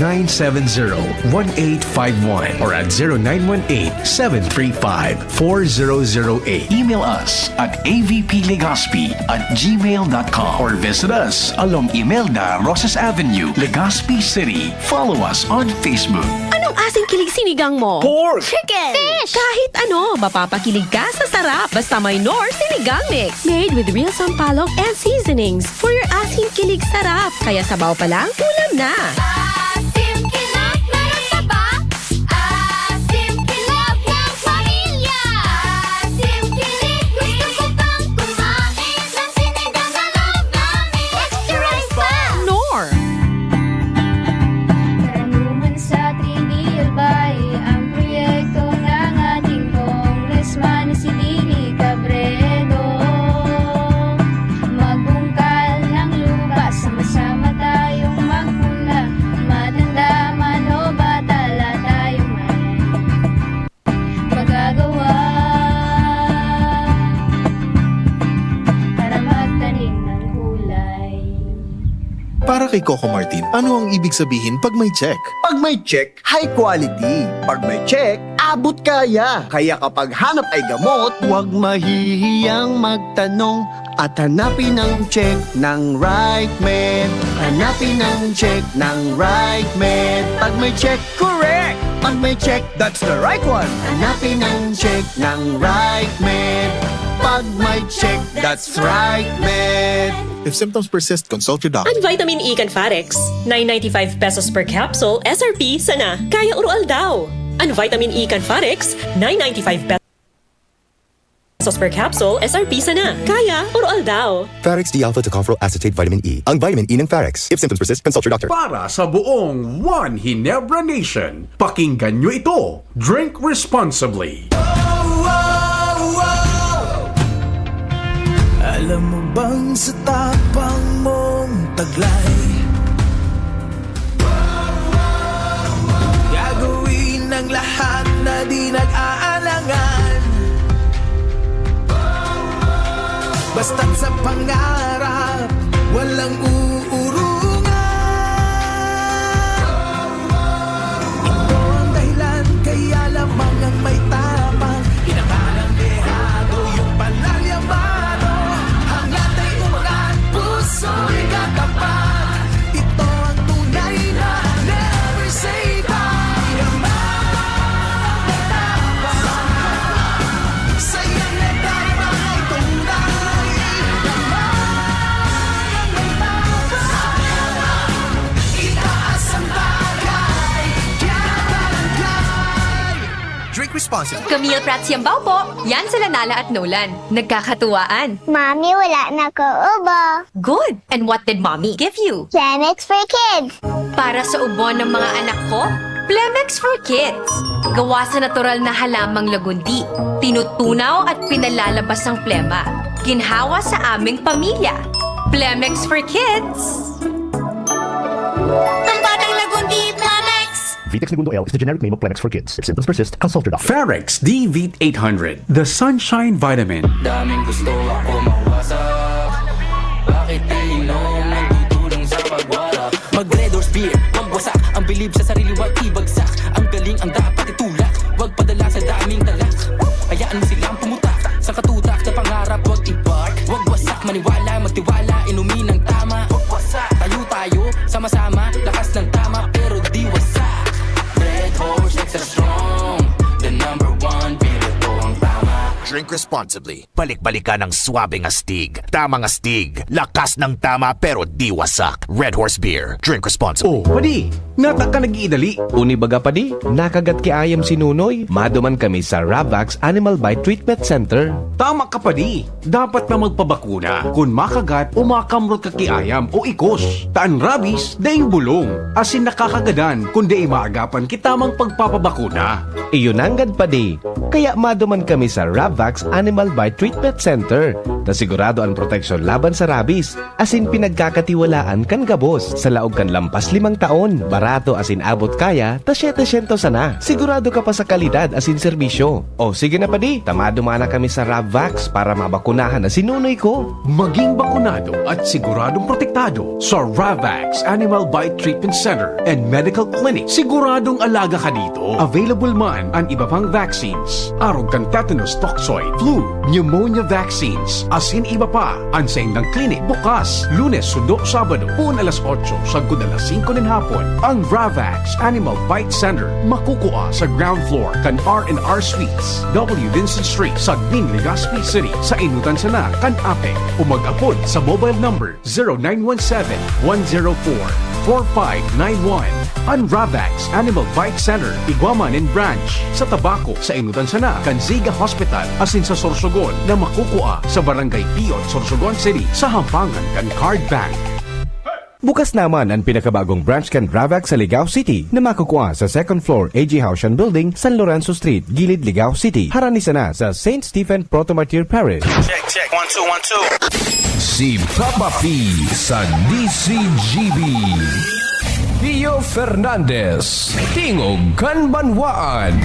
0926-970-1851 or at 0918-735-4008. Email us at avplegazpi@gmail.com or visit us along Imelda Rosas Avenue, Legazpi City. Follow us on Facebook. Anong asing kilig sinigang mo? Pork! Chicken! Fish! Kahit ano, mapapakilig ka sa sarap. Basta may Nor Sinigang Mix. Made with real sampalok and seasonings for your asing kilig sarap. Kaya sabaw pa lang, ulam na. Asim kinap na taba. Asim kinap ng pamilya. Asim kilig, gusto ko pang kumain ng sinigang na loob namin. Extra rice pa! Nor! Karaniwan sa Trinidad Bay, ang proyekto ng ating congressman si Lili Cabredo. Magbungkal ng lupa, sama-sama tayong magpula. Matanda man o bata, lahat tayong may magagawa para magtanim ng gulay. Para kay Coco Martin, ano ang ibig sabihin pag may check? Pag may check, high quality. Pag may check, abot kaya. Kaya kapag hanap ay gamot, huwag mahihiyang magtanong at hanapin ang check ng right med. Hanapin ang check ng right med. Pag may check, correct! Pag may check, that's the right one. Hanapin ang check ng right med. Pag may check, that's right med. If symptoms persist, consult your doctor. Ang Vitamin E Canfarex, 995 pesos per capsule, SRP sana. Kaya Ural daw. Ang Vitamin E Canfarex, 995 pesos per capsule, SRP sana. Kaya Ural daw. Farex D-alpha tocopherol acetate vitamin E. Ang vitamin E ng Farex. If symptoms persist, consult your doctor. Para sa buong One Ginebra Nation, pakinggan nyo ito. Drink responsibly. Alam mo bang sa tapang mong taglay, gagawin ang lahat na di nag-aalangan, basta't sa pangarap walang uurungan. Ito ang dahilan kaya lamang ang may tapang, inakalang dehado yung palalyamado. Hanggat ay umangat, puso'y katapat. Ito ang tunay na never say die. Yaman ang matapang, sayang na tama ay tunay. Yaman ang matapang, itaas ang bagay, kaya barangay. Drink responsibly. Camille Prats Yambao po. Yan sila Nala at Nolan. Nagkakatuwaan. Mami, wala na ko ubo. Good. And what did Mommy give you? Plemex for kids. Para sa ubo ng mga anak ko, Plemex for Kids. Gawa sa natural na halamang lagundi. Tinutunaw at pinalalabas ang plema. Ginhawa sa aming pamilya. Plemex for Kids. Ang batang lagundi, Plemex. Vitex Segundo L is the generic name of Plemex for kids. If symptoms persist, consult your doctor. Farex D-Vit 800, the Sunshine Vitamin. Daming gusto ako mawasak. Bakit iinom nagdudulong sa pagwarap? Mag-red or spear, magwasak. Ang bilib sa sarili, wag ibagsak. Ang galing ang dapat itulak. Wag padala sa daming talak. Hayaan mo silang pumutak. Sa katutak na pangarap, wag i-park. Wag wasak, maniwala, magtiwala. Inumin ng tama. Wag wasak, tayo, sama-sama. Lakas ng tama, pero di wasak. Red horse, extra strong. The number one, pinito ang tama. Drink responsibly. responsibly. Balik-balikan ng swabing astig. Tamang astig. Lakas ng tama pero di wasak. Red Horse Beer. Drink responsibly. Oh, padi, nata ka nag-iidali. Uni baga padi, nakagat ki ayam si Nunoy. Maduman kami sa Ravax Animal Bite Treatment Center. Tama ka padi. Dapat na magpabakuna. Kung makagat o makamrot ka kiayam o ikos. Taan rabies, daing bulong. Asin nakakagadan kung di maagapan kitamang pagpapabakuna. Iyon anggad padi. Kaya maduman kami sa Ravax Animal Bite Treatment Center. Na sigurado ang proteksyon laban sa rabies. Asin pinagkakatiwalaan kan gabos. Sa laog kan lampas 5 taon. Barato asin abot kaya, ta 700 sana. Sigurado ka pa sa kalidad asin serbisyo. O sige na padi, tamado mana kami sa Ravax para mabakunahan na sinunoy ko. Maging bakunado at siguradong protektado sa Ravax Animal Bite Treatment Center and Medical Clinic. Siguradong alaga ka dito. Available man ang iba pang vaccines. Arog kan tetanus toxoid, flu, pneumonia vaccines, asin iba pa. Ansain ng clinic bukas, Lunes, Sundo, Sabado, puun alas 8, sagkod alas 5 ng hapon. Ang Ravax Animal Bite Center makukuha sa ground floor kan R&R Suites, W. Vincent Street, Sagning, Legazpi City, sa Inutan Sana, kan Apek. O mag-apod sa mobile number 0917-104-4591. Ang Ravax Animal Bite Center, Iguaman and Branch, sa Tabaco, sa Inutan Sana, Kanziga Hospital, asin sa Sorsogon, na makukuha sa Barangay Piot, Sorsogon City, sa Hampangan kan Card Bank. Bukas naman ang pinakabagong branch kan Ravax sa Ligao City na makukuha sa second floor AG Haushan Building, San Lorenzo Street, Gilid, Ligao City. Harani sana sa St. Stephen Protomartyr Parish. Check. 1, 2, 1, 2. Si Papa P sa DCGB. Pio Fernandez, Tingog kan Banwaan.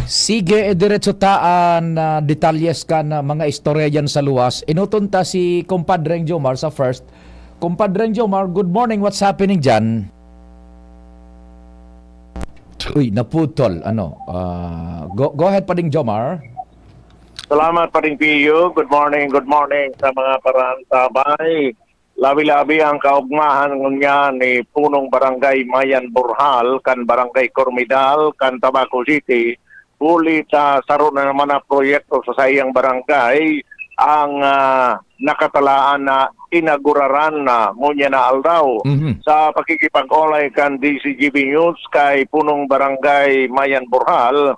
Sige, diretso taan na detalyes ka na mga istorya dyan sa luwas. Inutunta si Compadreng Jomar sa first. Compadreng Jomar, good morning. What's happening dyan? Uy, naputol. Go ahead pa ding Jomar. Salamat pa rin, Pio. Good morning sa mga parantabay. Labi-labi ang kaugmahan niya ni punong barangay Mayan Burhal, kan barangay Cormidal, kan Tabaco City. Ulit saro na naman na proyekto sa sayang barangay ang nakatalaan na inaguraran na ngunya na aldaw sa pakikipag-olay kan DCGB News kay punong barangay Mayan Burhal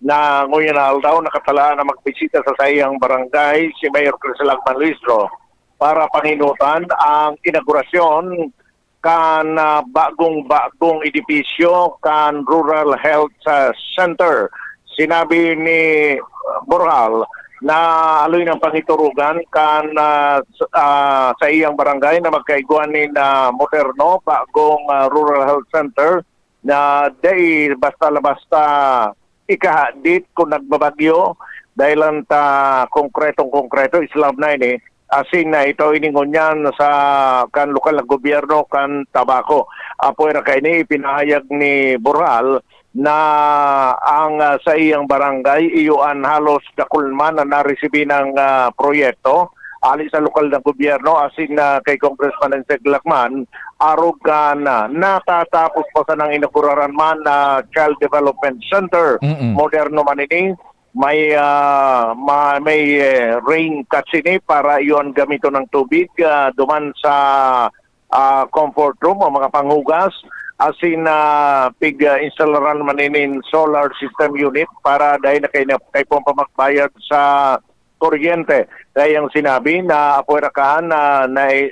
na ngunya na aldaw nakatalaan na magbisita sa sayang barangay si Mayor Criselag Manlistro para panginutan ang inaugurasyon kan bagong edipisyo kan Rural Health Center. Sinabi ni Burhal na aloy ng pangiturugan kan sa iyang barangay na magkaiguan ni na moderno bagong Rural Health Center na day basta-basta ikahadit kung nagbabagyo dahil ta konkreto islab na ini asin na ito iningon yan sa kan lokal na gobyerno kan Tabaco. Apoy na kayo ni ipinahayag ni Burhal na ang sa iyang barangay iyuan halos dakulman na naresibi ng proyekto ali sa lokal na gobyerno asin kay Congressman Enseg Lacman arog na natatapos pa sa nang inauguraran man na Child Development Center. Moderno man ini may rain cuts ini para iyon gamito ng tubig duman sa comfort room o mga panghugas asin pig-installaran maninin solar system unit para dahil na kay pamagbayad sa kuryente. Dahil yung sinabi na apoyrakaan na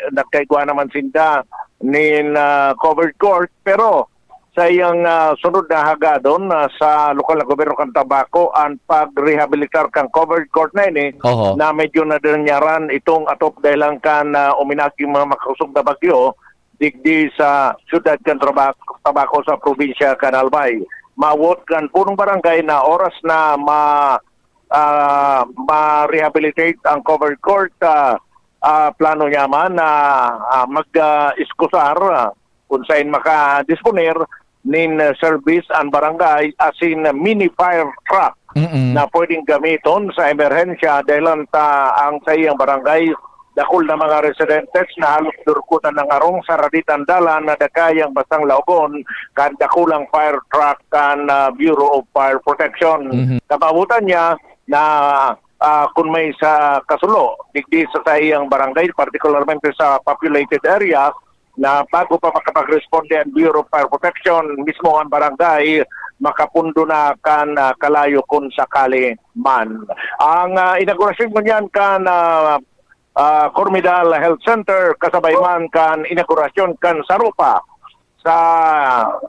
nagkaigwa naman sinda nin covered court pero sa iyang sunod na hagadon sa lokal na gobyerno kan Tabaco ang pag-rehabilitar kang covered court na ini na medyo nadanyaran itong atop dahil lang kan uminaking mga makausog na bagyo digdi sa siyudad kan Tabaco sa probinsya kan Albay. Mawot kan punong barangay na oras na ma-rehabilitate ang covered court plano niya man na mag-iskusar kung saan makadisponer nin service ang barangay asin mini fire truck na pwedeng gamiton sa emerhensya dahil ang sa iyang barangay dakol na mga residentes na halos durkutan ng arong sa raditan dalan na dakayang basang laubon kan dakulang fire truck kan Bureau of Fire Protection. Kapabutan niya na kung may sa kasulo, digdi sa iyang barangay, particularmente sa populated area, na bago pa makapag-responde ang Bureau of Fire Protection, mismo ang barangay, makapundo na kan kalayo kung sakali man. Ang inaugurasyon mo niyan kan Cormidal Health Center, kasabay man kan inaugurasyon kan Sarupa sa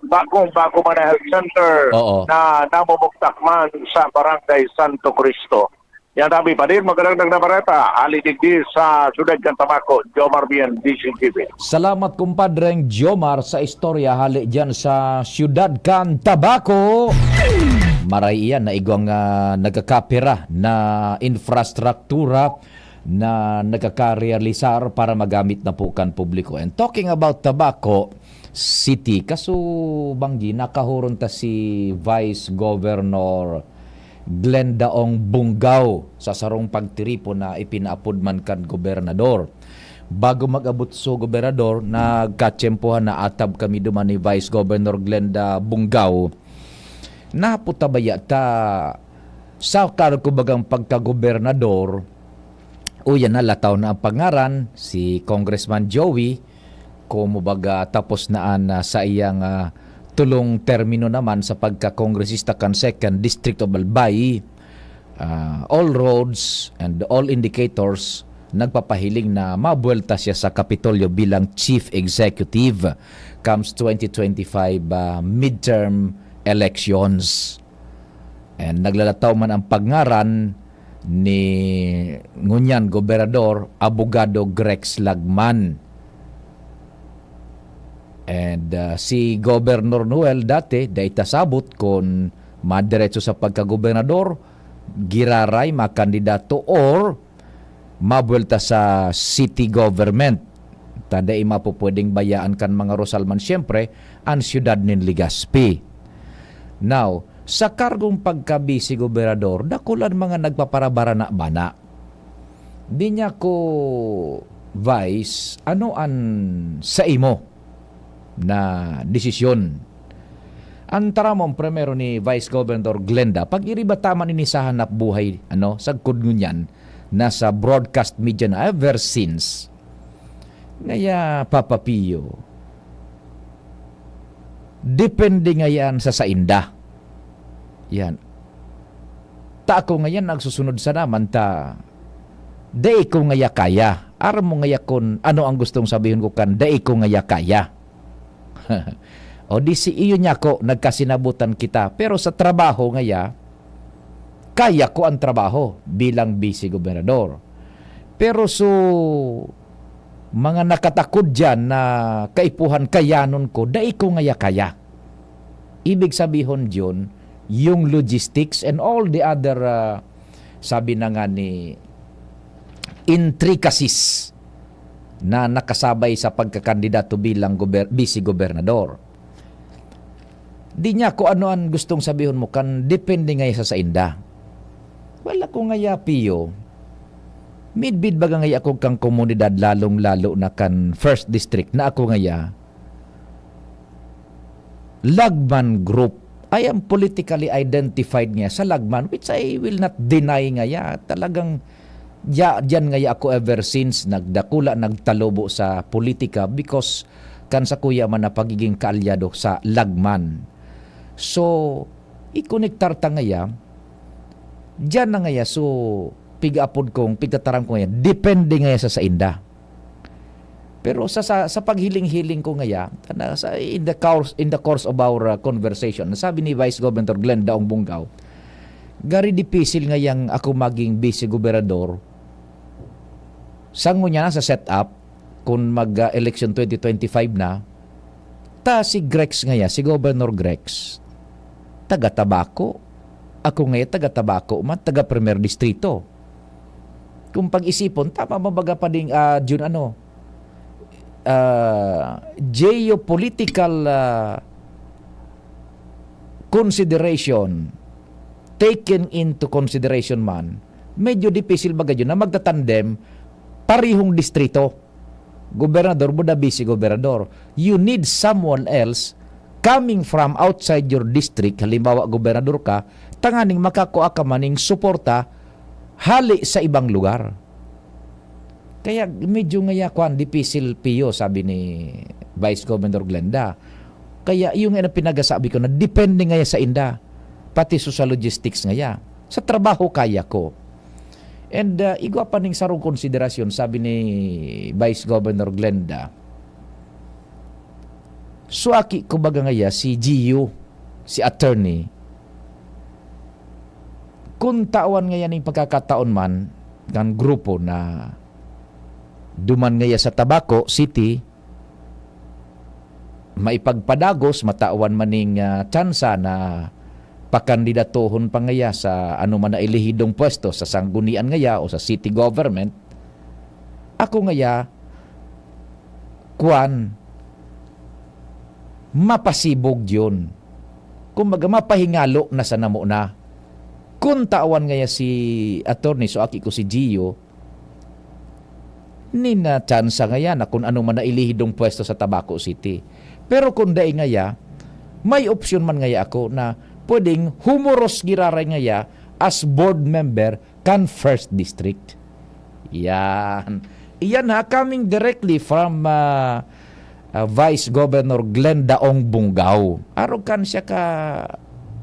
bagong man na health center na namumuktak man sa barangay Santo Cristo. Yan tabi pa din, magandang na bareta, alidigdi sa Sudad Cantabaco, Jomar Bien, DCTV. Salamat kumpadreng Jomar sa istorya hali dyan sa Siyudad Cantabaco. Maray iyan na igwang nagkakapira na infrastruktura na nagkakarealisar para magamit na po kan publiko. And talking about Tabaco City, kaso banggi nakahuron ta si Vice Governor Glendaong Bungaw sa sarong pagtiripo na ipinaapod man kan gobernador. Bago mag-abot so gobernador, nagkatsempohan na atab kami duman ni Vice Governor Glenda Bungaw. Naputabaya ta sa karukubagang pagkagobernador, o yan na lataw na ang pangaran si Congressman Joey, kumubaga tapos naan sa iyang tulong termino naman sa pagka-kongresista kan 2nd District of Albay. All roads and all indicators nagpapahiling na mabuelta siya sa Kapitolyo bilang Chief Executive comes 2025 midterm elections. And naglalataw man ang pangaran ni ngunyan Gobernador Abogado Grex Lagman. And si Governor Noel dati daita sabot kung madiretso sa pagkagobernador, giraray makandidato or mabuelta sa city government. Taday mapupwedeng bayaan kan mga Rosalman siyempre ang siyudad nin Legazpi. Now, sa kargong pagkabisi gobernador, dakulan mga nagpaparabara na bana. Di niya ko, Vice, ano an sa imo na desisyon? Ang taramong primero ni Vice Governor Glenda, pag iribataman inisahan na buhay, sagkod ngunyan, nasa broadcast media na ever since. Ngaya, Papa Pio, depende ngayon sa sainda. Yan. Ta ako ngayon nagsusunod sa naman ta, day ko ngaya kaya. Aram mo ngaya kun ano ang gustong sabihin ko kan, day ko ngaya kaya. O di si iyo niya ko nagkasinabutan kita, pero sa trabaho ngaya kaya ko ang trabaho bilang vice gobernador. Pero so mga nakatakod dyan na kaipuhan kayanon ko, dai ko ngaya kaya. Ibig sabihin dyan, yung logistics and all the other sabi na nga ni intricacies na nakasabay sa pagkakandidato bilang vice-gobernador. Di niya ko ano ang gustong sabihin mo kan depende nga sa inda. Wala ko ngaya Pio. Midbid baga ngaya ako kang komunidad lalong-lalo na kan first district na ako ngaya. Lagman Group. I am politically identified nga sa Lagman, which I will not deny ngaya. Talagang diyan ngaya ako ever since nagdakula, nagtalobo sa politika because kan sa kuya man na pagiging kaalyado sa Lagman. So, ikonektar ta ngaya, diyan na ngaya, so, pig-apod kong, pigtatarang ko ngaya, depende ngaya sa inda. Pero sa paghiling-hiling ko ngaya, in the course of our conversation, sabi ni Vice Governor Glendaong Bungaw, gari dipisil ngayang ako maging vice-gobernador, sango niya na sa setup, kung mag-election 2025 na, ta si Grex ngaya, si Governor Grex, taga-Tabaco, ako ngaya taga-Tabaco, taga-Premier Distrito. Kung pag-isipon, tama mabaga pa ding, geopolitical consideration taken into consideration man, medyo difficile baga yun na magtatandem parihong distrito. Gobernador mo na busy gobernador. You need someone else coming from outside your district, halimbawa gobernador ka, tanganing makakuha ka maning suporta hali sa ibang lugar. Kaya medyo ngaya kwan, dipisil piyo, sabi ni Vice Governor Glenda. Kaya yung pinagasabi ko na depende ngaya sa inda, pati sa logistics ngaya. Sa trabaho kaya ko. And igwa pa ning sarong konsiderasyon, sabi ni Vice Governor Glenda. Suaki ko baga ngaya si Gio, si attorney, kung tawan ngayon ng pagkakataon man ng grupo na duman ngaya sa Tabaco City, maipagpadagos, matawan maning tsansa na pakandidatohon pa ngaya sa ano man na ilihidong pwesto sa sanggunian ngaya o sa city government, ako ngaya kuan mapasibog yun. Kumbaga mapahingalo na sa namo na. Kung tawan ngaya si attorney, so aki ko si Gio, nina tsansa ngaya na kung ano man na ilihidong pwesto sa Tabaco City. Pero kung dahi ngaya, may opsyon man ngaya ako na pwedeng humuros giraray ngaya as board member kan First District. Yan. Iyan ha, coming directly from Vice Governor Glenda Ong Bungaw. Araw kan siya ka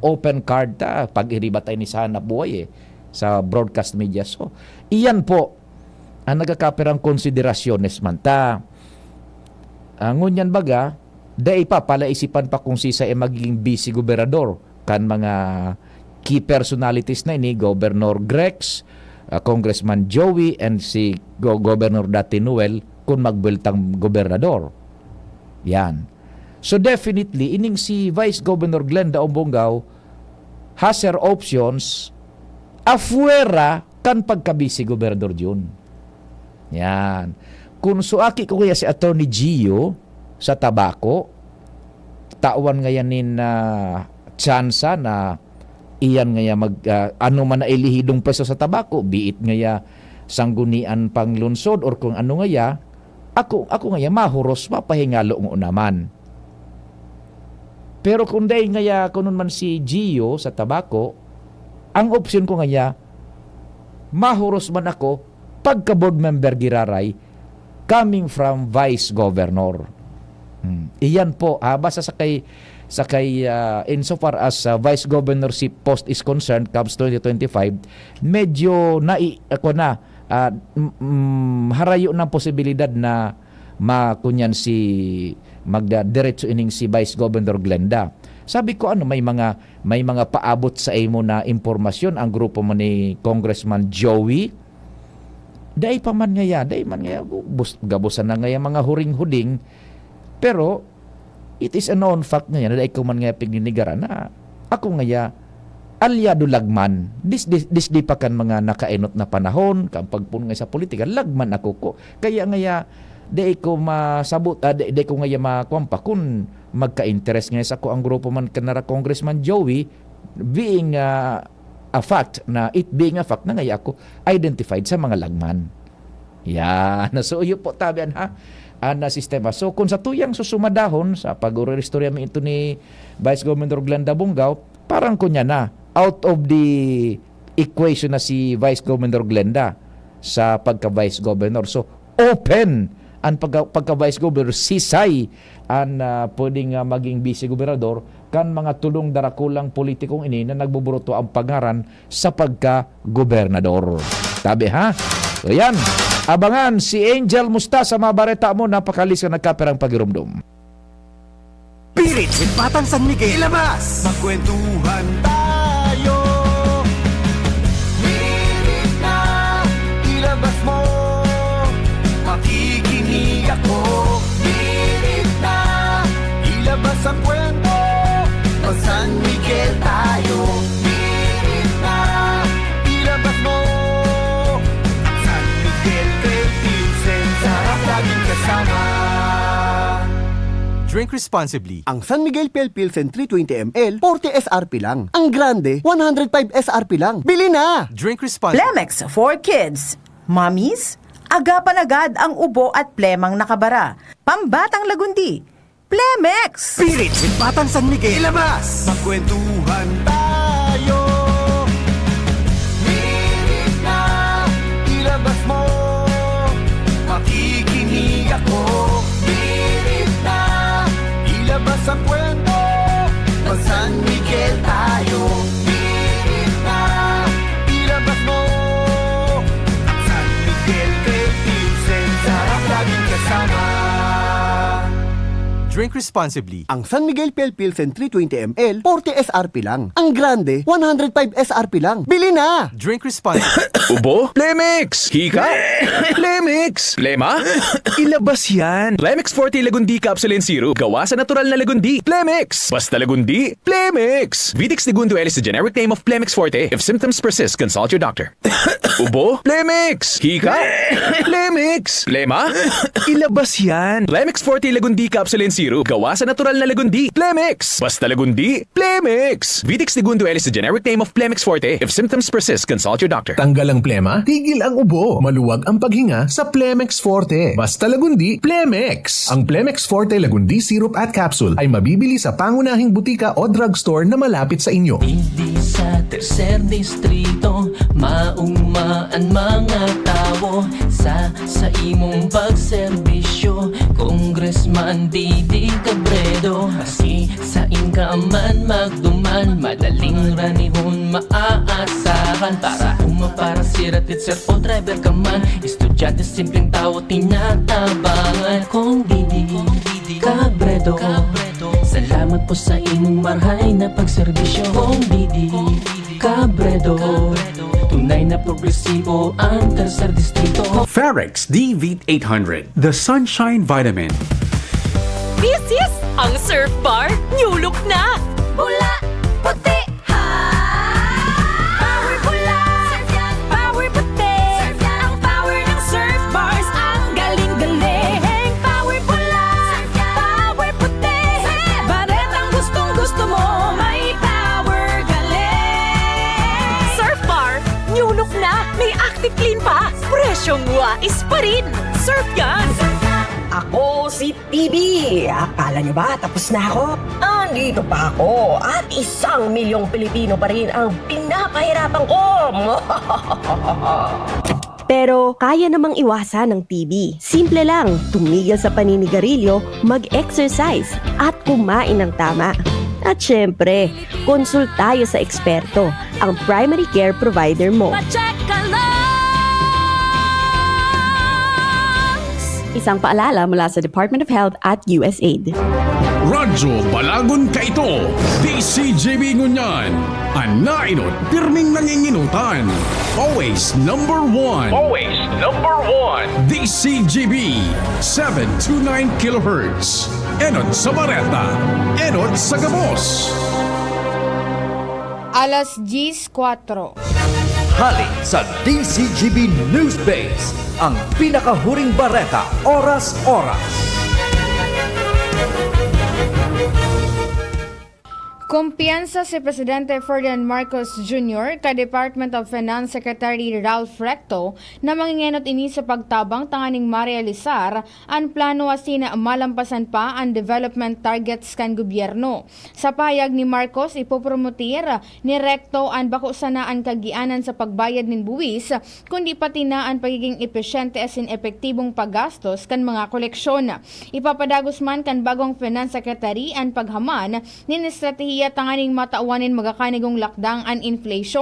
open card ta pag iribatay ni sana buhay sa broadcast media. So, iyan po ang nagkakapirang konsiderasyones man ta. Ngunyan baga, dahil pa pala isipan pa kung sisa magiging busy gobernador kan mga key personalities na ini, Governor Grex, Congressman Joey, and si Governor Dati Noel kung magbultang gobernador. Yan. So definitely, ining si Vice Governor Glenda Ombongaw has her options afuera kan pagkabisi gobernador yun. Yan. Kung suaki ko kaya si Attorney Gio sa Tabaco, tawan ngayanin na tsansa na iyan ngaya ano man na ilihidong peso sa Tabaco, biit ngaya sanggunian pang lunsod or kung ano ngaya, ako ngaya mahuros, mapahingalo ng naman. Pero kung dahil ngaya kunon man si Gio sa Tabaco, ang opsyon ko ngaya, mahuros man ako pagka-board member giraray coming from Vice Governor. Iyan po, basta sa kay insofar as Vice Governorship post is concerned, Cubs 2025, medyo harayo ng posibilidad na makunyan si magdiretso ining si Vice Governor Glenda. Sabi ko may mga paabot sa imo na impormasyon ang grupo mo ni Congressman Joey. Dai pa man ngaya, gabusan na ngaya mga huring-huding. Pero it is a known fact ngaya na dai ko man ngaya pigninigaran na ako ngaya alyado lagman. Di pa kan mga nakainot na panahon, kapag puno nga sa politika, lagman ako ko. Kaya ngaya, di ko masabot, di ko ngaya makwampa kung magka-interest ngaya sa ko ang grupo man kanara Congressman Joey, being a fact, na it being a fact na ngaya ako identified sa mga lagman. Yan. So, yun po tabian ha, na sistema. So, kung sa tuyang susumadahon, sa pag-uristorya mo ito ni Vice Governor Glenda Bungaw, parang kunya na, out of the equation na si Vice Governor Glenda sa pagka-Vice Governor. So, open ang pagka-Vice Governor, sisay ang pwedeng maging Vice Gobernador kan mga tulong darakulang politikong ini na nagbuburuto ang pangaran sa pagka-gobernador. Tabi ha? So yan, abangan si Angel Musta sa mga bareta mo, napakalis ka nagkaperang pagirumdum. Pirit with Batang San Miguel. Ilabas! Magkwentuhan tayo. Pirit na, ilabas mo. Makikinig ako. Pirit na, ilabas ang kwento. Mag San Miguel tayo. Pirit na, ilabas mo. San Miguel, Pilsen, sarap laging kasama. Drink responsibly. Ang San Miguel Pale Pilsen 320 ml, 40 SRP lang. Ang Grande, 105 SRP lang. Bili na! Drink responsibly. Plemex for kids. Mommies, Agapan agad ang ubo at plemang nakabara. Pambatang lagundi, Plemex! Spirits with Batang San Miguel. Ilabas! Magkwentuhan tayo. Hirit na, ilabas mo. Makikinig ako. Hirit na, ilabas ang kwento. Mag San Miguel tayo. Hirit na, ilabas mo. Ang San Miguel Pilsen, sarap laging kasama. Drink responsibly. Ang San Miguel Pale Pilsen 320 ml, 40 SRP lang. Ang Grande, 105 SRP lang. Bili na! Drink responsibly. Ubo? Plemix! Hika? Plemix! Plema? Ilabas yan! Plemix Forte Lagundi Capsule and Syrup. Gawa sa natural na lagundi. Plemix! Basta lagundi, Plemix! Vitix Segundo L is the generic name of Plemix Forte. If symptoms persist, consult your doctor. Ubo? Plemix! Hika? Plemix! Plema? Ilabas yan! Plemix Forte Lagundi Capsule and Syrup. Gawa sa natural na lagundi. Plemix! Basta lagundi, Plemix! Vitix Segundo L is the generic name of Plemix Forte. If symptoms persist, consult your doctor. Tanggal ang plema, tigil ang ubo. Maluwag ang paghinga sa Plemex Forte. Basta lagundi, Plemex. Ang Plemex Forte Lagundi Syrup at Capsule ay mabibili sa pangunahing butika o drugstore na malapit sa inyo. Hindi sa tercer distrito, maugmaan mga tao sa imong pagserbisyo. Congressman Didi Cabredo, asi sa inka man magduman, madaling ranihon maaasahan. Para para siratit sir o driver ka man, estudyante simpleng tao tinatabangan. Kung Didi Cabredo, salamat po sa imong marhay na pagserbisyo. Kung Didi Cabredo, tunay na progresibo ang tercer distrito. Ferrex D-Vit 800, the Sunshine Vitamin. This is ang Surf Bar New Look na! Bula, puti, ha! Power bula, surf yan, Power puti! surf yan, Ang power ng Surf Bars ang galing-galing! Power pula! surf yan, Power puti! Baretang gustong-gusto mo, may power galing! Surf Bar New Look na! May active clean pa! Presyong wais pa rin! Surf yan! Ako si TB. Akala niyo ba tapos na ako? Andito pa ako at 1,000,000 Pilipino pa rin ang pinapahirapan ko. Pero kaya namang iwasan ng TB. Simple lang, tumigil sa paninigarilyo, mag-exercise at kumain ng tama. At syempre, konsultayo sa eksperto, ang primary care provider mo. Pa-check ka lang! Isang paalala mula sa Department of Health at USAID. Radyo Balagon ka ito. DCJB Ngunyan. Anainot, pirming nanginginutan. Always number one. Always number one. DCJB 729 kHz. Enod sa Bareta. Enod sa Gabos. Alas 10:04. Halik sa DCGB News Base, ang pinakahuring bareta oras-oras. Kumpiyansa si Presidente Ferdinand Marcos Jr. ka Department of Finance Secretary Ralph Recto na mangingenot ini sa pagtabang tanganing marealisar ang plano asina malampasan pa ang development targets kan gobyerno. Sa payag ni Marcos, ipopromotir ni Recto ang bako sana ang kagianan sa pagbayad ng buwis, kundi pati na ang pagiging epesyente as in epektibong paggastos kan mga koleksyon. Ipapadagos man kan bagong Finance Secretary ang paghaman ni estratehiya tanganing matauwanin magakanigong lakdang an inflation.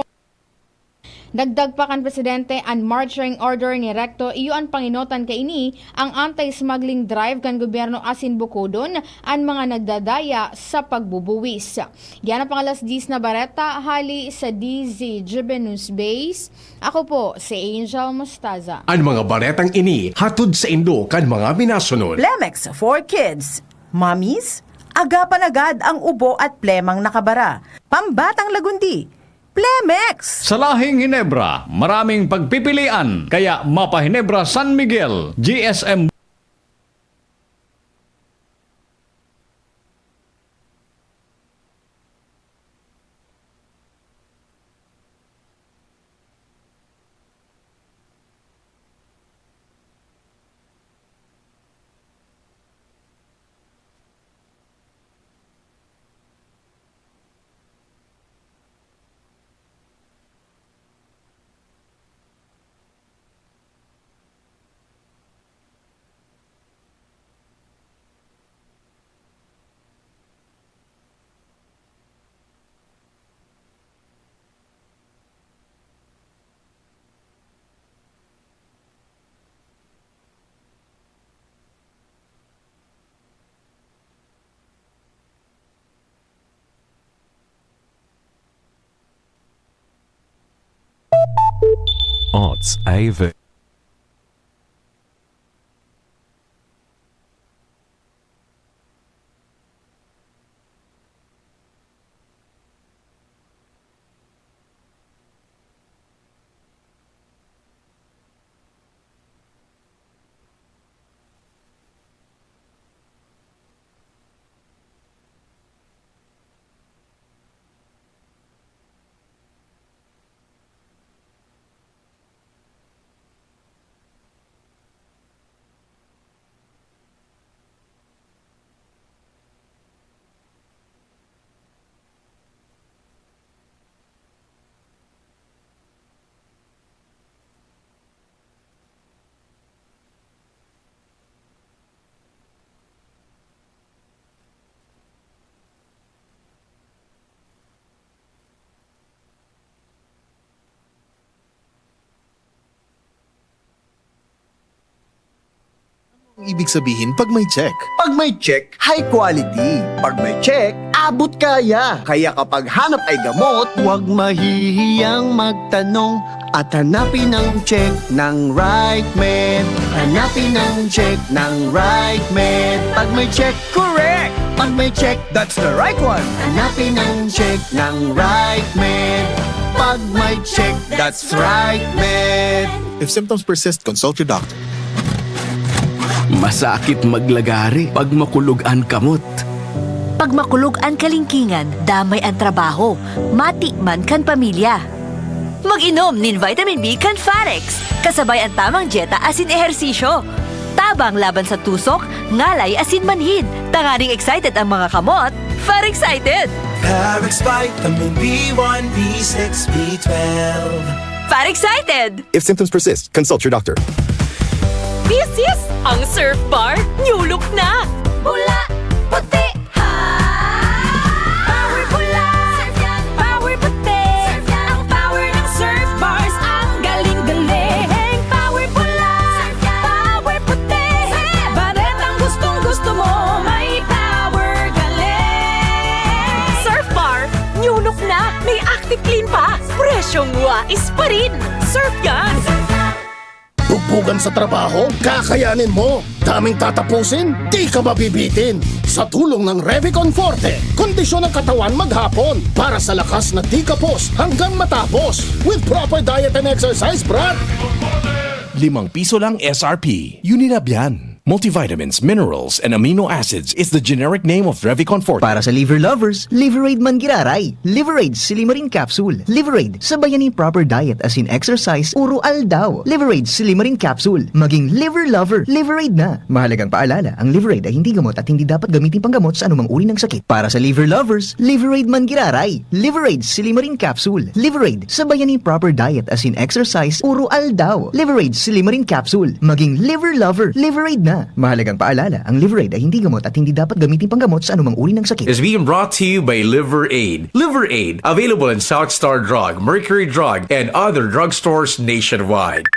Dagdag pa kan Presidente ang marching order ni Recto iyo ang panginotan kaini ang anti-smuggling drive kan gobyerno asin bukodon ang mga nagdadaya sa pagbubuwis. Yan ang pangalas 10 na bareta hali sa DZGB News Base. Ako po si Angel Mostaza. Ang mga baretang ini hatod sa Indo kan mga minasunod. Plemex for Kids. Mommies, agapan agad ang ubo at plemang nakabara. Pambatang lagundi, Plemex! Sa lahing Hinebra, maraming pagpipilian, kaya Mapa Hinebra San Miguel, GSM odds even. Ibig sabihin pag may check? Pag may check, high quality. Pag may check, abot kaya. Kaya kapag hanap ay gamot, huwag mahihiyang magtanong at hanapin ang check ng right med. Hanapin ang check ng right med. Pag may check, correct! Pag may check, that's the right one. Hanapin ang check ng right med. Pag may check, that's right med. If symptoms persist, consult your doctor. Masakit maglagari pag makulugan kamot. Pag makulog ang kalingkingan, damay ang trabaho, matikman kan pamilya. Mag-inom nin vitamin B kan Farex, kasabay ang tamang dieta asin ehersisyo. Tabang laban sa tusok, ngalay asin manhid. Tangaring excited ang mga kamot, Farexcited! Farex Vitamin B1, B6, B12. Farexcited! If symptoms persist, consult your doctor. This is ang Surf Bar New Look na! Bula, puti, ha! Power bula, surf yan, power puti. Surf yan, ang power ng Surf Bars, ang galing-galing. Power bula, surf yan, power puti. Baret ang gustong-gusto mo, may power galing. Surf Bar New Look na, may active clean pa, presyong wais pa rin. Surf yan! Bugbugan sa trabaho, kakayanin mo. Daming tatapusin, di ka mabibitin. Sa tulong ng Revicon Forte, kondisyon ng katawan maghapon para sa lakas na di kapos hanggang matapos. With proper diet and exercise, Brad. ₱5 lang SRP. Unilab yan. Multivitamins, minerals, and amino acids is the generic name of Revicon Forte. Para sa liver lovers, Liverade man giraray. Liverade Silimarin Capsule. Liverade, sabayan ni proper diet as in exercise, uro aldaw. Liverade Silimarin Capsule. Maging liver lover, Liverade na. Mahalagang paalala, ang Liverade ay hindi gamot at hindi dapat gamitin panggamot sa anumang uri ng sakit. Para sa liver lovers, Liverade man giraray. Liverade Silimarin Capsule. Liverade, sabayan ni proper diet as in exercise, uro aldaw. Liverade Silimarin Capsule. Maging liver lover, Liverade na. Mahalagang paalala, ang Liverade ay hindi gamot at hindi dapat gamitin panggamot sa anumang uri ng sakit. Is being brought to you by Liver Aid. Liver Aid, available in South Star Drug, Mercury Drug, and other drugstores nationwide.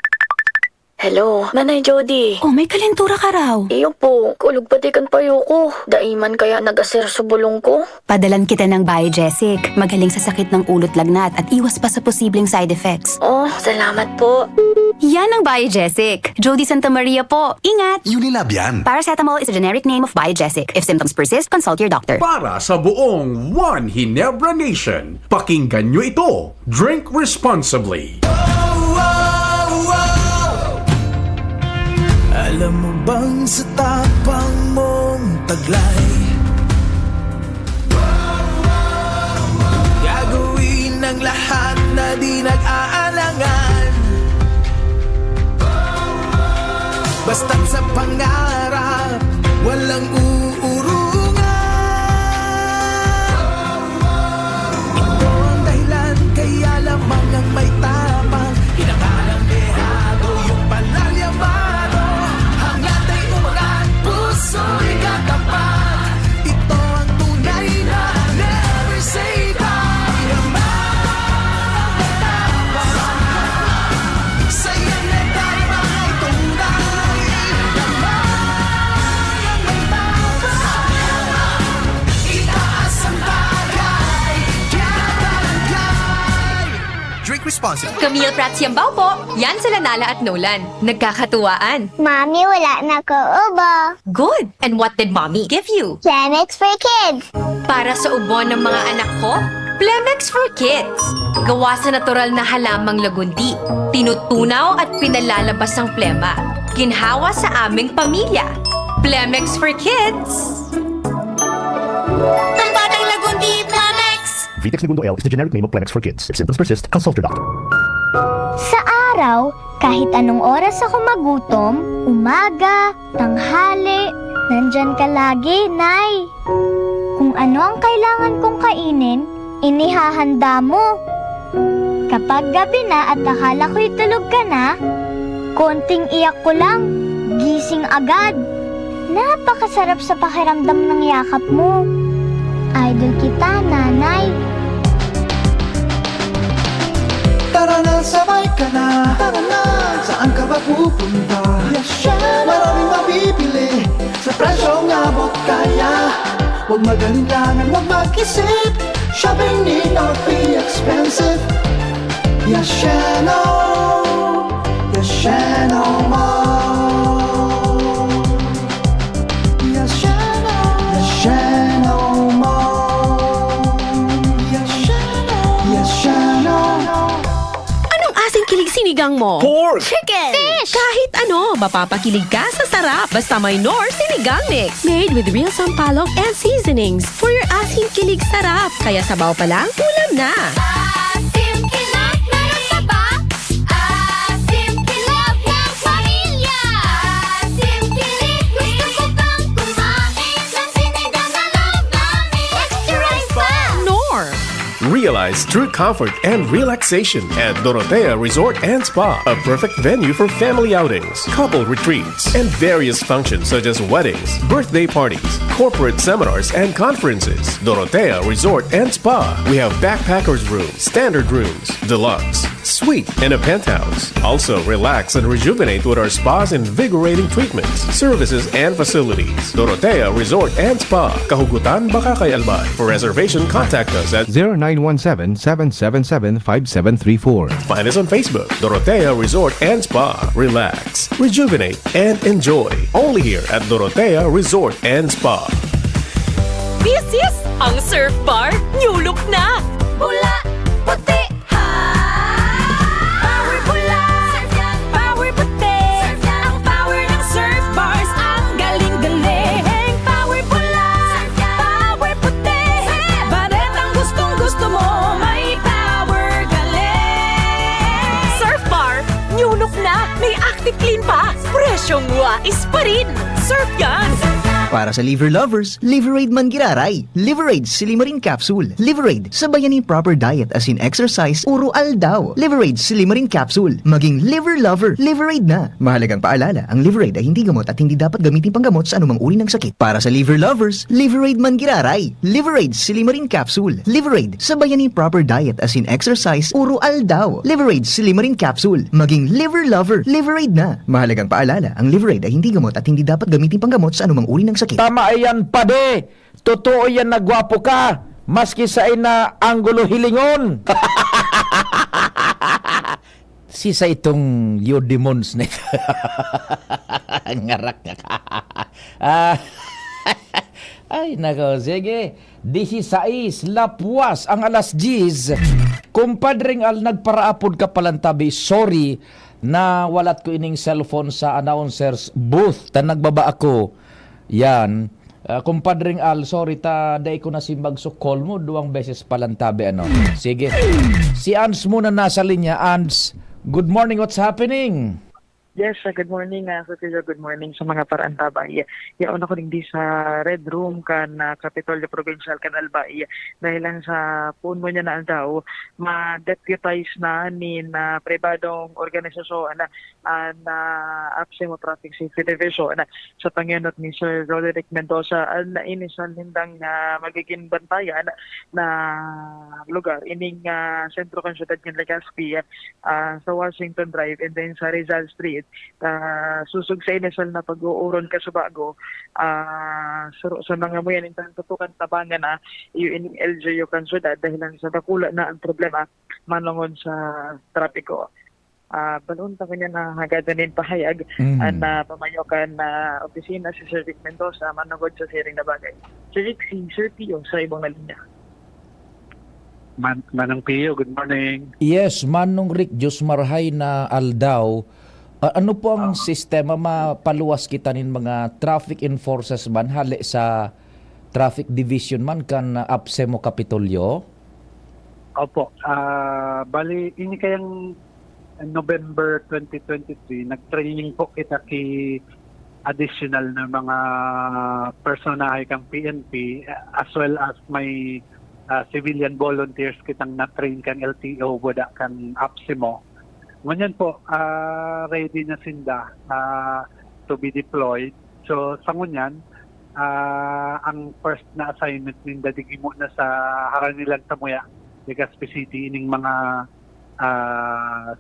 Hello, Nanay Jody. Oh, may kalentura ka raw. Iyo po, kulog patikan payo ko. Daiman kaya nag-aser sa bulong ko. Padalan kita ng Biogesic. Magaling sa sakit ng ulot lagnat at iwas pa sa posibleng side effects. Oh, salamat po. Yan ang Biogesic. Jody Santa Maria po. Ingat! Unilab yan. Paracetamol is a generic name of Biogesic. If symptoms persist, consult your doctor. Para sa buong One Hinebra Nation, pakinggan nyo ito. Drink responsibly. Alam mo bang sa tapang mong taglay gagawin ang lahat na di nag-aalangan basta't sa pangarap walang uurungan. Ito ang dahilan kaya lamang ang may tapang inakalang dehado yung palalyamano. Puso'y katapat. Ito ang tunay na never say die. Yaman ang matapang. Sa'yo na tayo ay tunay. Yaman ang matapang. responsibly. Camille Prats Yambaw po. Yan sila Nala at Nolan. Nagkakatuwaan. Mami, wala na ko ubo. Good. And what did Mommy give you? Plemex for kids. Para sa ubo ng mga anak ko, Plemex for Kids. Gawa sa natural na halamang lagundi. Tinutunaw at pinalalabas ang plema. Ginhawa sa aming pamilya. Plemex for Kids. Pambatang lagundi, Plemex! Vitex Segundo L is the generic name of Plemex for kids. If symptoms persist, consult your doctor. Sa araw, kahit anong oras ako magutom, umaga, tanghali, nandyan ka lagi, Nay. Kung ano ang kailangan kong kainin, inihahanda mo. Kapag gabi na at akala ko'y tulog ka na, konting iyak ko lang, gising agad. Napakasarap sa pakiramdam ng yakap mo. Idol kita, Nanay. Tara na, sabay ka na. Tara na, saan ka ba pupunta? Maraming mabibili sa presyong abot kaya. Huwag magalinlangan, huwag mag-isip. Shopping need not be expensive. Yasheno, Yasheno Mall. Yasheno, Yasheno Mall. Yasheno, Yasheno. Anong asing kilig sinigang mo? Pork! Chicken! Fish! Kahit ano, mapapakilig ka sa sarap. Basta may Nor Sinigang Mix. Made with real sampalok and seasonings for your asing kilig sarap. Kaya sabaw pa lang, ulam na. Asim kinat, meron pa ba? Asim kilab ng pamilya. Asim kilig, gusto ko bang kumain ng sinigang na love namin? Extra rice pa! Nor! Realize true comfort and relaxation at Dorotea Resort and Spa, a perfect venue for family outings, couple retreats, and various functions such as weddings, birthday parties, corporate seminars, and conferences. Dorotea Resort and Spa. We have backpackers rooms, standard rooms, deluxe, suite, and a penthouse. Also, relax and rejuvenate with our spa's invigorating treatments, services, and facilities. Dorotea Resort and Spa, Kahugutan, Bakakay, Albay. For reservation, contact us at 0917-777-5734. Find us on Facebook, Dorotea Resort and Spa. Relax, rejuvenate, and enjoy. Only here at Dorotea Resort and Spa. This is ang Surf Bar New Look na! Bula, puti, ha! Power bula, surf yan, Power puti! surf yan, Ang power ng Surf Bars ang galing-galing! Power pula! surf yan, Power puti! Baretang gustong-gusto mo, may power galing! Surf Bar, New Look na! May active clean pa! Presyong wais pa rin! Surf yan! Para sa liver lovers, Liverade man giraray. Liverade Silimarin Capsule. Liverade, sabayan ni proper diet as in exercise, puro aldaw. Liverade Silimarin Capsule. Maging liver lover, Liverade na. Mahalagang paalala, ang Liverade ay hindi gamot at hindi dapat gamitin panggamot sa anumang uri ng sakit. Para sa liver lovers, Liverade man giraray. Liverade Silimarin Capsule. Liverade, sabayan ni proper diet as in exercise, puro aldaw. Liverade Silimarin Capsule. Maging liver lover, Liverade na. Mahalagang paalala, ang Liverade ay hindi gamot at hindi dapat gamitin panggamot sa anumang uri ng sakit. Tama yan, pade. Totoo yan na gwapo ka. Maski sa ina anggulo hilingon. Si sa itong Eudemons na ito. Ngarak ka. Ay, nako. Sige. 16, lapuas ang alas 10. Kumpadring al nagparaapod ka palantabi. Sorry na walat ko ining cellphone sa announcer's booth. Ta nagbaba ako. Yan. Kumpadring Al, sorry ta, day ko na simbag so call mo, 2 beses palantabi, ano. Sige. Si Ans muna nasa linya. Ans, good morning, what's happening? Yes, good morning, Sir. Good morning sa mga parantabay. Yaon ako din di sa Red Room kan Kapitolyo Provincial kan Albay. Dahil lang sa puno niya na daw, ma-deputize na ni na pribadong organisasyon na APSEMO Traffic Safety Division sa pangyayot ni Sir Roderick Mendoza na inisal hindang magiging bantayan na lugar ining sentro kan syudad ng Legazpi sa Washington Drive and then sa Rizal Street susog sa initial na pag-uuron ka sa bago, sa mga mo yan, intang tutukan tabangan na yung LGU kan syudad dahil lang sa takula na ang problema manungon sa trapiko. Balon ta kanya na hagadanin pahayag na pamayokan na opisina si Sir Rick Mendoza manungod sa siring na bagay. Sir Rick, si Sir Pio sa ibang linya. Manang Pio, good morning. Yes, Manong Rick, Diyos marhay na aldaw. Ano po ang sistema mapaluwas kita nin mga traffic enforcers man hali sa traffic division man kan Apsemo Kapitolyo? Opo, bali ini kayang November 2023 nag-training po kita ki additional na mga personahe kang PNP as well as may civilian volunteers kitang na-train kang LTO wala kang Apsemo. Ngunyan po, ready na sinda to be deployed. So sa ngunyan, ang first na assignment ninda digimo na sa Haranilan Tamuya, Legazpi City, ining mga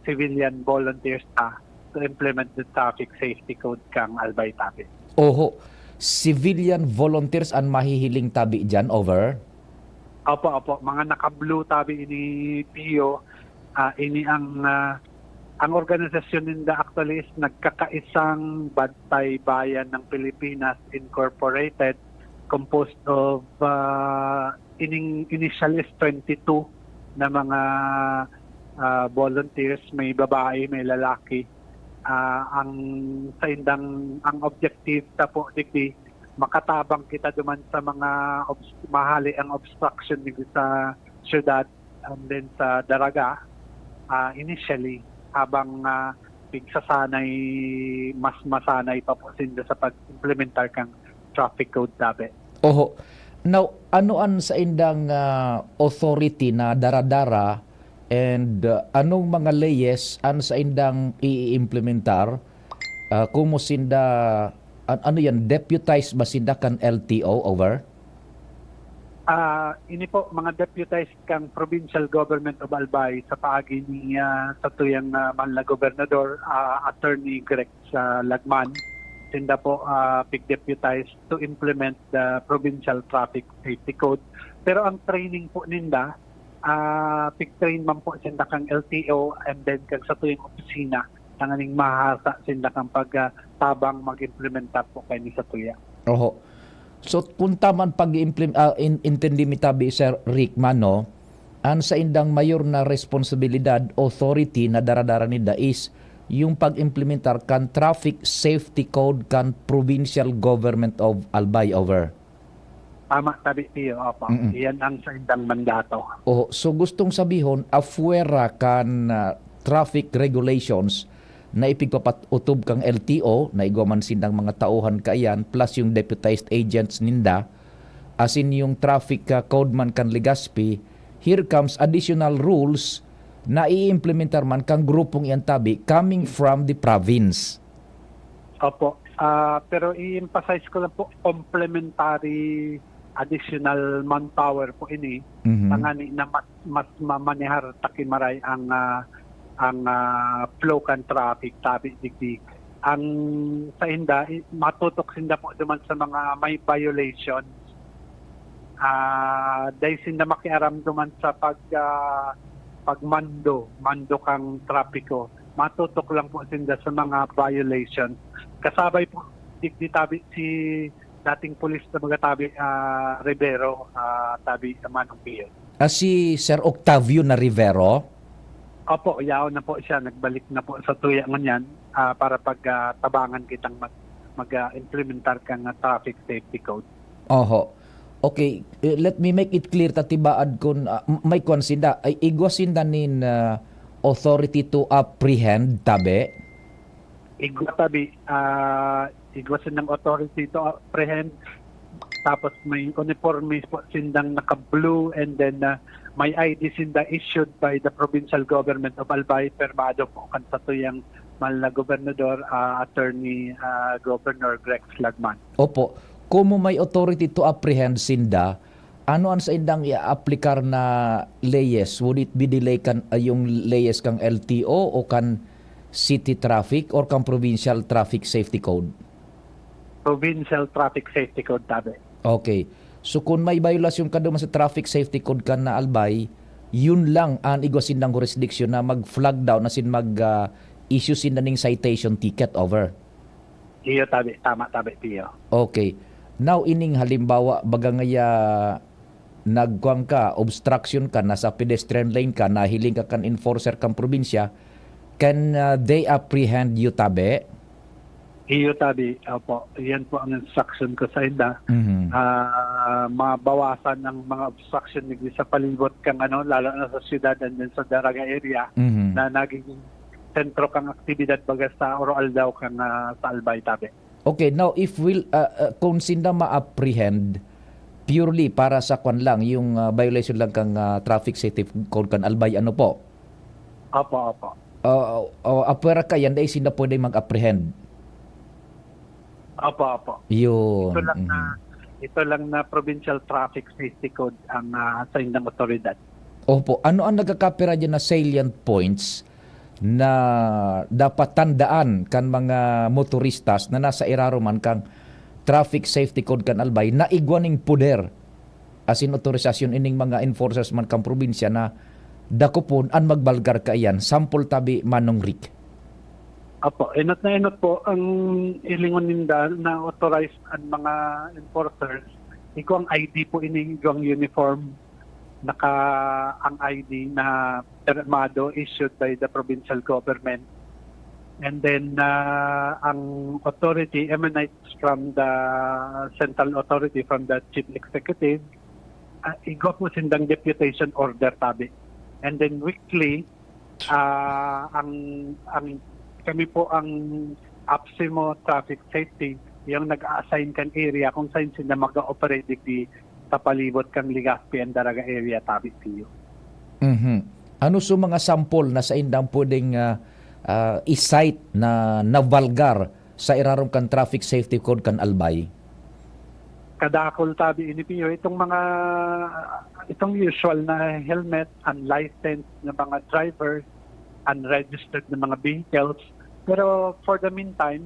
civilian volunteers to implement the traffic safety code kang Albay Tabi. Oho, civilian volunteers ang mahihiling tabi dyan, over? Opo. Mga naka-blue tabi ini Pio, ini ang organisasyon ninda actually is nagkakaisang Bantay Bayan ng Pilipinas Incorporated composed of initial is 22 na mga volunteers, may babae, may lalaki. Ang sa indang ang objective ta po digdi makatabang kita duman sa mga mahali ang obstruction dito sa syudad and then sa Daraga initially habang pigsasanay mas masanay pa po sinda sa pag-implementar kang traffic code dapat. Oho. Now, anoan sa indang authority na daradara and anong mga layes an sa indang i-implementar kumo sinda ano yan, deputized ba sinda kan LTO, over? Ini po mga deputized kang Provincial Government of Albay sa paagi ni sa tuyang Manla Gobernador Attorney Greg sa Lagman. Sinda po pig-deputized to implement the Provincial Traffic Safety Code. Pero ang training po ninda, pig-train man po sinda kang LTO and then kang sa tuyang opisina tanganing mahasa sinda kang pagtabang mag-implementa po kayo ni sa tuya. Oho. So kung taman intindi mi tabi Sir Rick Mano, ang sa indang mayor na responsibilidad authority na daradara nida is yung pag-implementar kan traffic safety code kan Provincial Government of Albay, over. Tama tabi Pio, opo. Iyan ang sa indang mandato. Oh, so gustong sabihon afuera kan traffic regulations na ipigpapatutob kang LTO na igaman sindang mga tauhan kaayan plus yung deputized agents ninda asin yung traffic code man kan Legazpi, here comes additional rules na i-implementar man kang grupong iyan tabi coming from the province. Opo. Pero i-emphasize ko lang po complementary additional manpower po ini tangani na mas mamanehar takimaray ang flow kan traffic tabi digdig. Ang sa inda matutok sinda po duman sa mga may violation. Dahil sinda makiaram duman sa pagmando kang trapiko. Matutok lang po sinda sa mga violation. Kasabay po digdi tabi si dating pulis na mga tabi Rivero tabi sa Manong Pio. Si Sir Octavio na Rivero? Opo, yaw na po siya. Nagbalik na po sa tuya nganyan para pagtabangan kitang mag-implementar kang traffic safety code. Oho. Okay, let me make it clear tatibaad kun may konsinda ay igwasinda nin authority to apprehend tabi. Igwasin ng authority to apprehend. Tapos may uniforme po sindang naka-blue and then may ID sinda issued by the Provincial Government of Albay, permado po kan sa tuyang Manla Gobernador Attorney Governor Greg Lagman. Opo, kung may authority to apprehend sinda, ano ang sa indang i-applikar na layes? Would it be delay kan yung layes kang LTO o kan city traffic or kang provincial traffic safety code? Provincial Traffic Safety Code tabi. Okay. So kung may violasyon ka duman sa traffic safety code ka na albay, yun lang ang igwasin ng jurisdiction na mag-flag down na sin mag-issue sin na ning citation ticket over. Iyo tabi, tama tabi Pio. Okay. Now ining halimbawa baga ngaya nagkuang ka, obstruction ka, nasa pedestrian lane ka, nahiling ka kan enforcer kang probinsya, can they apprehend you tabi? Iyo tabi, opo. Yan po ang instruction ko sa inda. Mabawasan ang mga obstruction nigli sa palibot kang lalo na sa syudad and then sa Daraga area na naging sentro kang aktibidad baga sa Oro Aldao kang sa Albay tabi. Okay, now if kung sinda ma-apprehend purely para sa kwan lang, yung violation lang kang traffic safety code kan Albay, ano po? Opo. Apera ka yan, dahil sinda pwede mag-apprehend. Opo. Yun. Ito lang na Provincial Traffic Safety Code ang sa indang otoridad. Opo. Ano ang nagkakapira dyan na salient points na dapat tandaan kan mga motoristas na nasa iraruman kang traffic safety code kan Albay na igwaning puder as in otorisasyon ining mga enforcers man kang probinsya na dakupon an magbalgar ka iyan sample tabi Manong Rick? Opo, enot po ang ilingon ninda na authorized ang mga enforcers. Iko ang ID po ining ang uniform ang ID na permado issued by the provincial government. And then ang authority emanates from the central authority, from the chief executive. Igo po sindang deputation order tabi. And then weekly kami po ang APSIMO Traffic Safety yung nag-assign kan area kung saan sila mag-operate di sa palibot kang Legazpi and Daraga area tabi piyo. Ano so mga sample na sa indang pwedeng i-cite na vulgar sa irarong kan traffic safety code kan Albay? Kadakol tabi inipiyo itong usual na helmet, unlicensed na mga drivers, unregistered na mga vehicles. Pero for the meantime,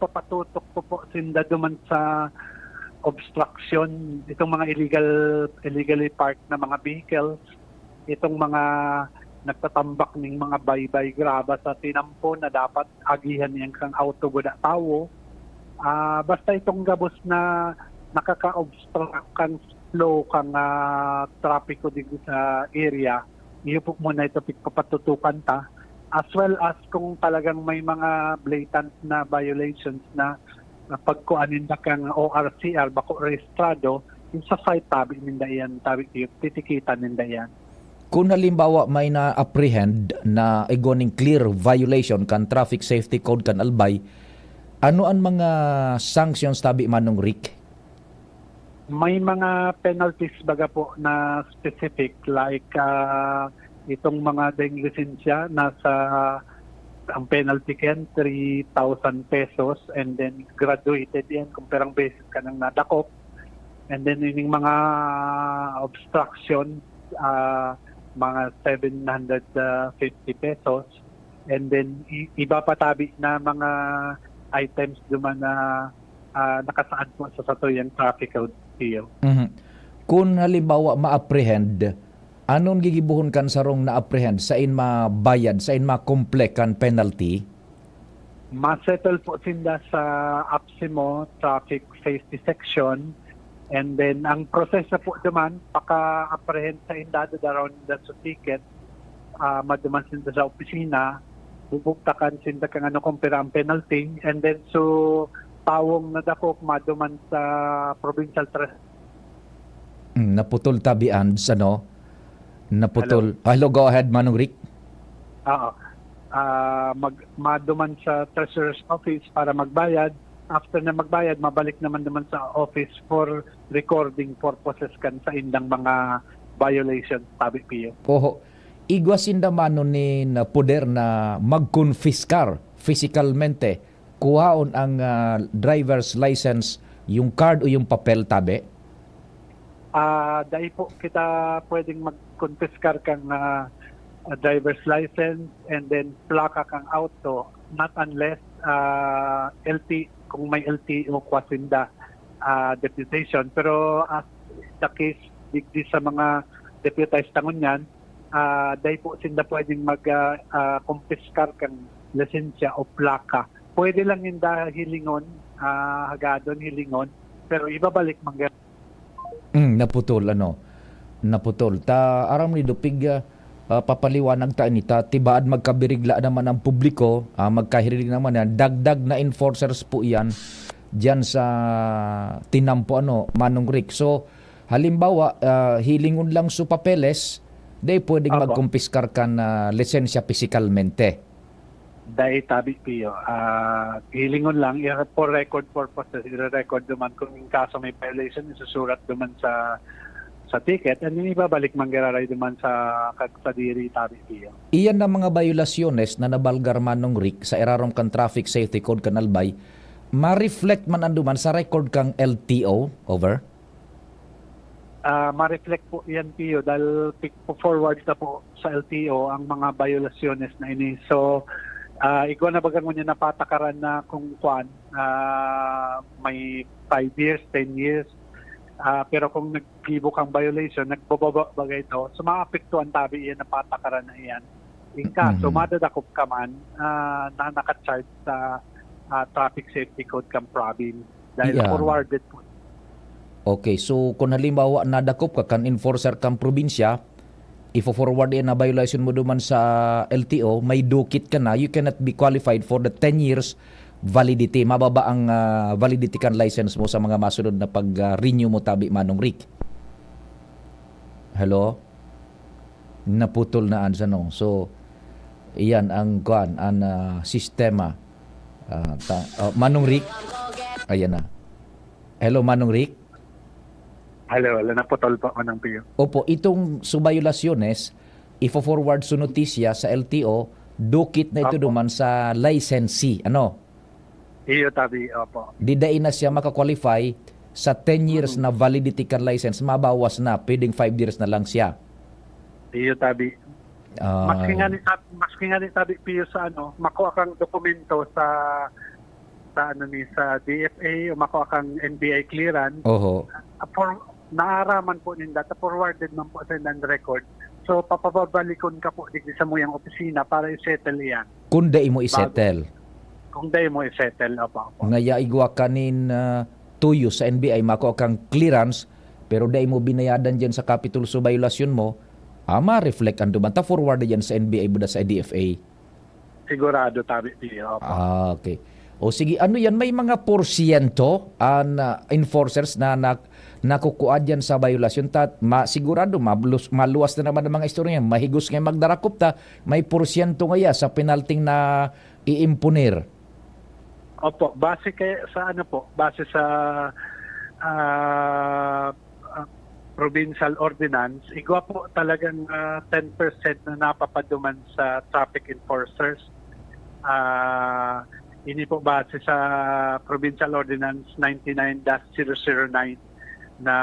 papatutok po sinda duman sa obstruction, itong mga illegally parked na mga vehicles, itong mga nagtatambak ng mga baybay graba sa tinampo na dapat agihan niyang kang auto guda tawo. Basta itong gabos na nakaka-obstruct kang flow kang trapiko dito sa area, iyo po muna ito papatutukan ta. As well as kung talagang may mga blatant na violations na pagkuanin na kang ORCR, bako registrado, yung sa site tabi ninda yan, titikitan ninda yan. Kung halimbawa may na-apprehend na igoning clear violation kan traffic safety code kan Albay, ano ang mga sanctions tabi Manong Rick? May mga penalties baga po na specific like itong mga deng lisensya nasa ang penalty ken 3,000 pesos and then graduated yan kung perang basis ka nang nadakop. And then yung mga obstruction mga 750 pesos. And then iba pa tabi na mga items duman na nakasaad po sa satuyang traffic code field. Kung halimbawa ma-apprehend, anong gigibuhon kan sarong na-apprehend? Sain mabayad? Sain ma-complete kan penalty? Ma-settle po sinda sa APSIMO Traffic Safety Section. And then, ang proseso po naman, paka-apprehend sa indado around the ticket, maduman sinda sa opisina, bubuktakan sinda kang kung pera ang penalty. And then, so, tawong nadakop, maduman sa provincial trust. Naputol tabian sa Naputol. Hello, go ahead, Manong Rick. Maduman sa Treasurer's Office para magbayad. After na magbayad, mabalik naman sa office for recording purposes kan sa indang mga violations, sabi piyo. Oho. Igwasin naman ni na poder na mag-confiscar physicalmente, kuhaon ang driver's license, yung card o yung papel tabi? Dahil po kita pwedeng mag-confiscar kang driver's license, and then plaka kang auto, not unless kung may LTO kwasinda deputation. Pero as the case digdi sa mga deputized tangon yan, dahil po sinda pwedeng mag-confiscar kang lisensya o plaka. Pwede lang yung hilingon, hagadon, hilingon, pero ibabalik mga Naputol, naputol. Aram ni Dupig, papaliwanag ta nita, tibaad magkabirigla naman ang publiko, magkahirilig naman yan, dagdag na enforcers po yan, dyan sa tinampo, Manong Rick. So, halimbawa, hilingon lang su papeles, day pwedeng magkumpiskar ka na lisensya physikalmente. Dahil tabi piyo, hilingon lang, for record purposes, i-record duman kung yung kaso may violation, isusurat duman sa ticket, and yung ibabalik manggararay duman sa kagsadiri tabi piyo. Iyan na mga violasyones na nabalgar Manong Rick sa erarom kang Traffic Safety Code kanalbay, ma-reflect man anduman sa record kang LTO, over? Ma-reflect po yan piyo dahil forward na po sa LTO ang mga violasyones na ini. So, ikaw na bagang mo niya napatakaran na kung may 5 years, 10 years, pero kung nagkibo kang violation, nagbababa bagay ito, so maapektuhan tabi iyan na patakaran na iyan. In kaso, madadakop ka man na nakacharge sa Traffic Safety Code kang province dahil forwarded po. Okay, so kung halimbawa nadakop ka kan enforcer kang probinsya, ifo-forward yan na violation mo duman sa LTO, may dukit ka na, you cannot be qualified for the 10 years validity. Mababa ang validity kan license mo sa mga masunod na pag-renew mo tabi Manong Rick. Hello? Naputol na ansa no. So, iyan ang sistema. Manong Rick? Ayan na. Hello Manong Rick? Hello, naputol po ako ng piyo. Opo, itong subayulasyones, ifo-forward sa notisya sa LTO, dukit na ito duman sa licensee. Iyo tabi, opo. Didain na siya makakwalify sa 10 years na validity kan license, mabawas na, pwedeng 5 years na lang siya. Iyo tabi. Maski nga ni tabi piyo sa makuha kang dokumento sa DFA o makuha kang NBI clearance. Oho. Naaraman po ninda, forwarded man po sa record. So, papababalikon ka po digdi sa muyang opisina para i-settle yan. Kung dai mo i-settle. Kung dai mo i-settle, opo. Ngaya igwa kanin tuyo sa NBI, mako kang clearance, pero dai mo binayadan dyan sa capital subayulasyon mo, ma-reflect ang duman. Ta-forward dyan sa NBI buda sa DFA. Sigurado, tabi piyo, opo. Okay. O sige, yan? May mga porsyento enforcers na nakukuha dyan sa violasyon. Sigurado, maluwas na naman ang mga istorya. Mahigos ngayon magdarakop may porsyento ngaya sa penalting na iimpunir. Opo, base sa provincial ordinance, igwa po talagang 10% na napapaduman sa traffic enforcers. Ini po base sa Provincial Ordinance 99-009 na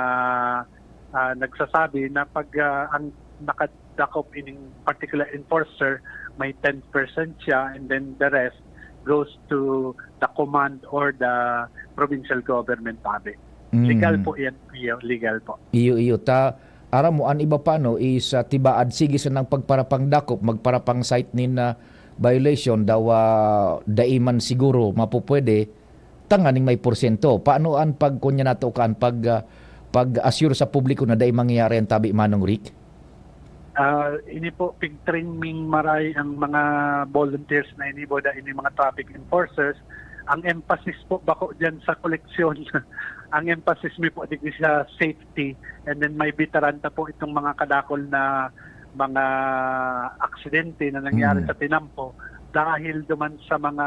nagsasabi na pag ang nakadakop ining particular enforcer, may 10% siya, and then the rest goes to the command or the provincial government tabi. Legal po yan, legal po. Iyo. Aram mo, an iba pa is tibaad sige sa ng pagparapang dakop, magparapang site nin na violation daw daiman siguro mapupwede tanganing may porsyento. Paano ang pagkunya nato kan pag-assure sa publiko na dai mangyayari ang tabi Manong Rick? Ini po pig-training maray ang mga volunteers na ini mga traffic enforcers. Ang emphasis po bako diyan sa koleksyon. Ang emphasis mi po digdi sa safety, and then may bitaranta po itong mga kadakol na mga aksidente na nangyari sa tinampo dahil duman sa mga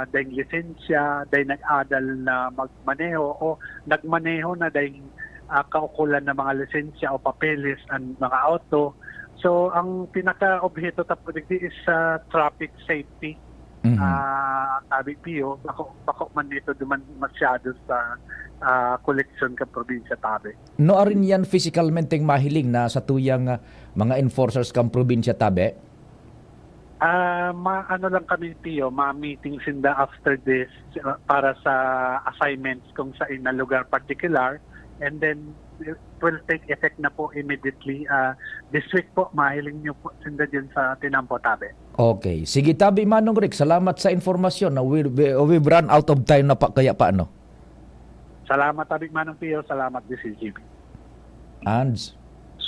dahil lisensya, dahil nag-adal na magmaneho o nagmaneho na dahil kaukulan ng mga lisensya o papeles ang mga auto. So, ang pinaka-objeto tapo digdi is traffic safety. Sabi piyo, bako man nito duman masyado sa koleksyon ka probinsya Tabe. No arin yan physicalmente mahiling na sa tuyang mga enforcers kang probinsya Tabe? Ano lang kami, Tio, ma-meetings in the after this para sa assignments kung sa na lugar particular, and then it will take effect na po immediately. This week po, mahiling nyo po sinda dyan sa Tinampo Tabe. Okay. Sige Tabi Manong Rick, salamat sa informasyon na we've run out of time na pa, kaya paano? Salamat, Tabi Manong Tio. Salamat, DCGB. Ands?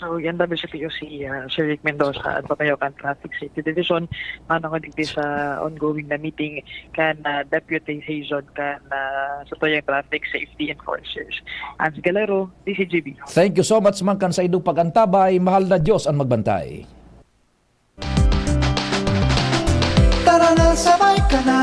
So, yan dami si POC, si Rick Mendoza at Papayokan Traffic Safety Division. Manong digdi sa ongoing na meeting kan deputization kan sa tuyang traffic safety enforcers. Ans Galero, DCGB. Thank you so much man kan sa idong pagantabay. Mahal na Diyos ang magbantay. Tara na, sabay ka na.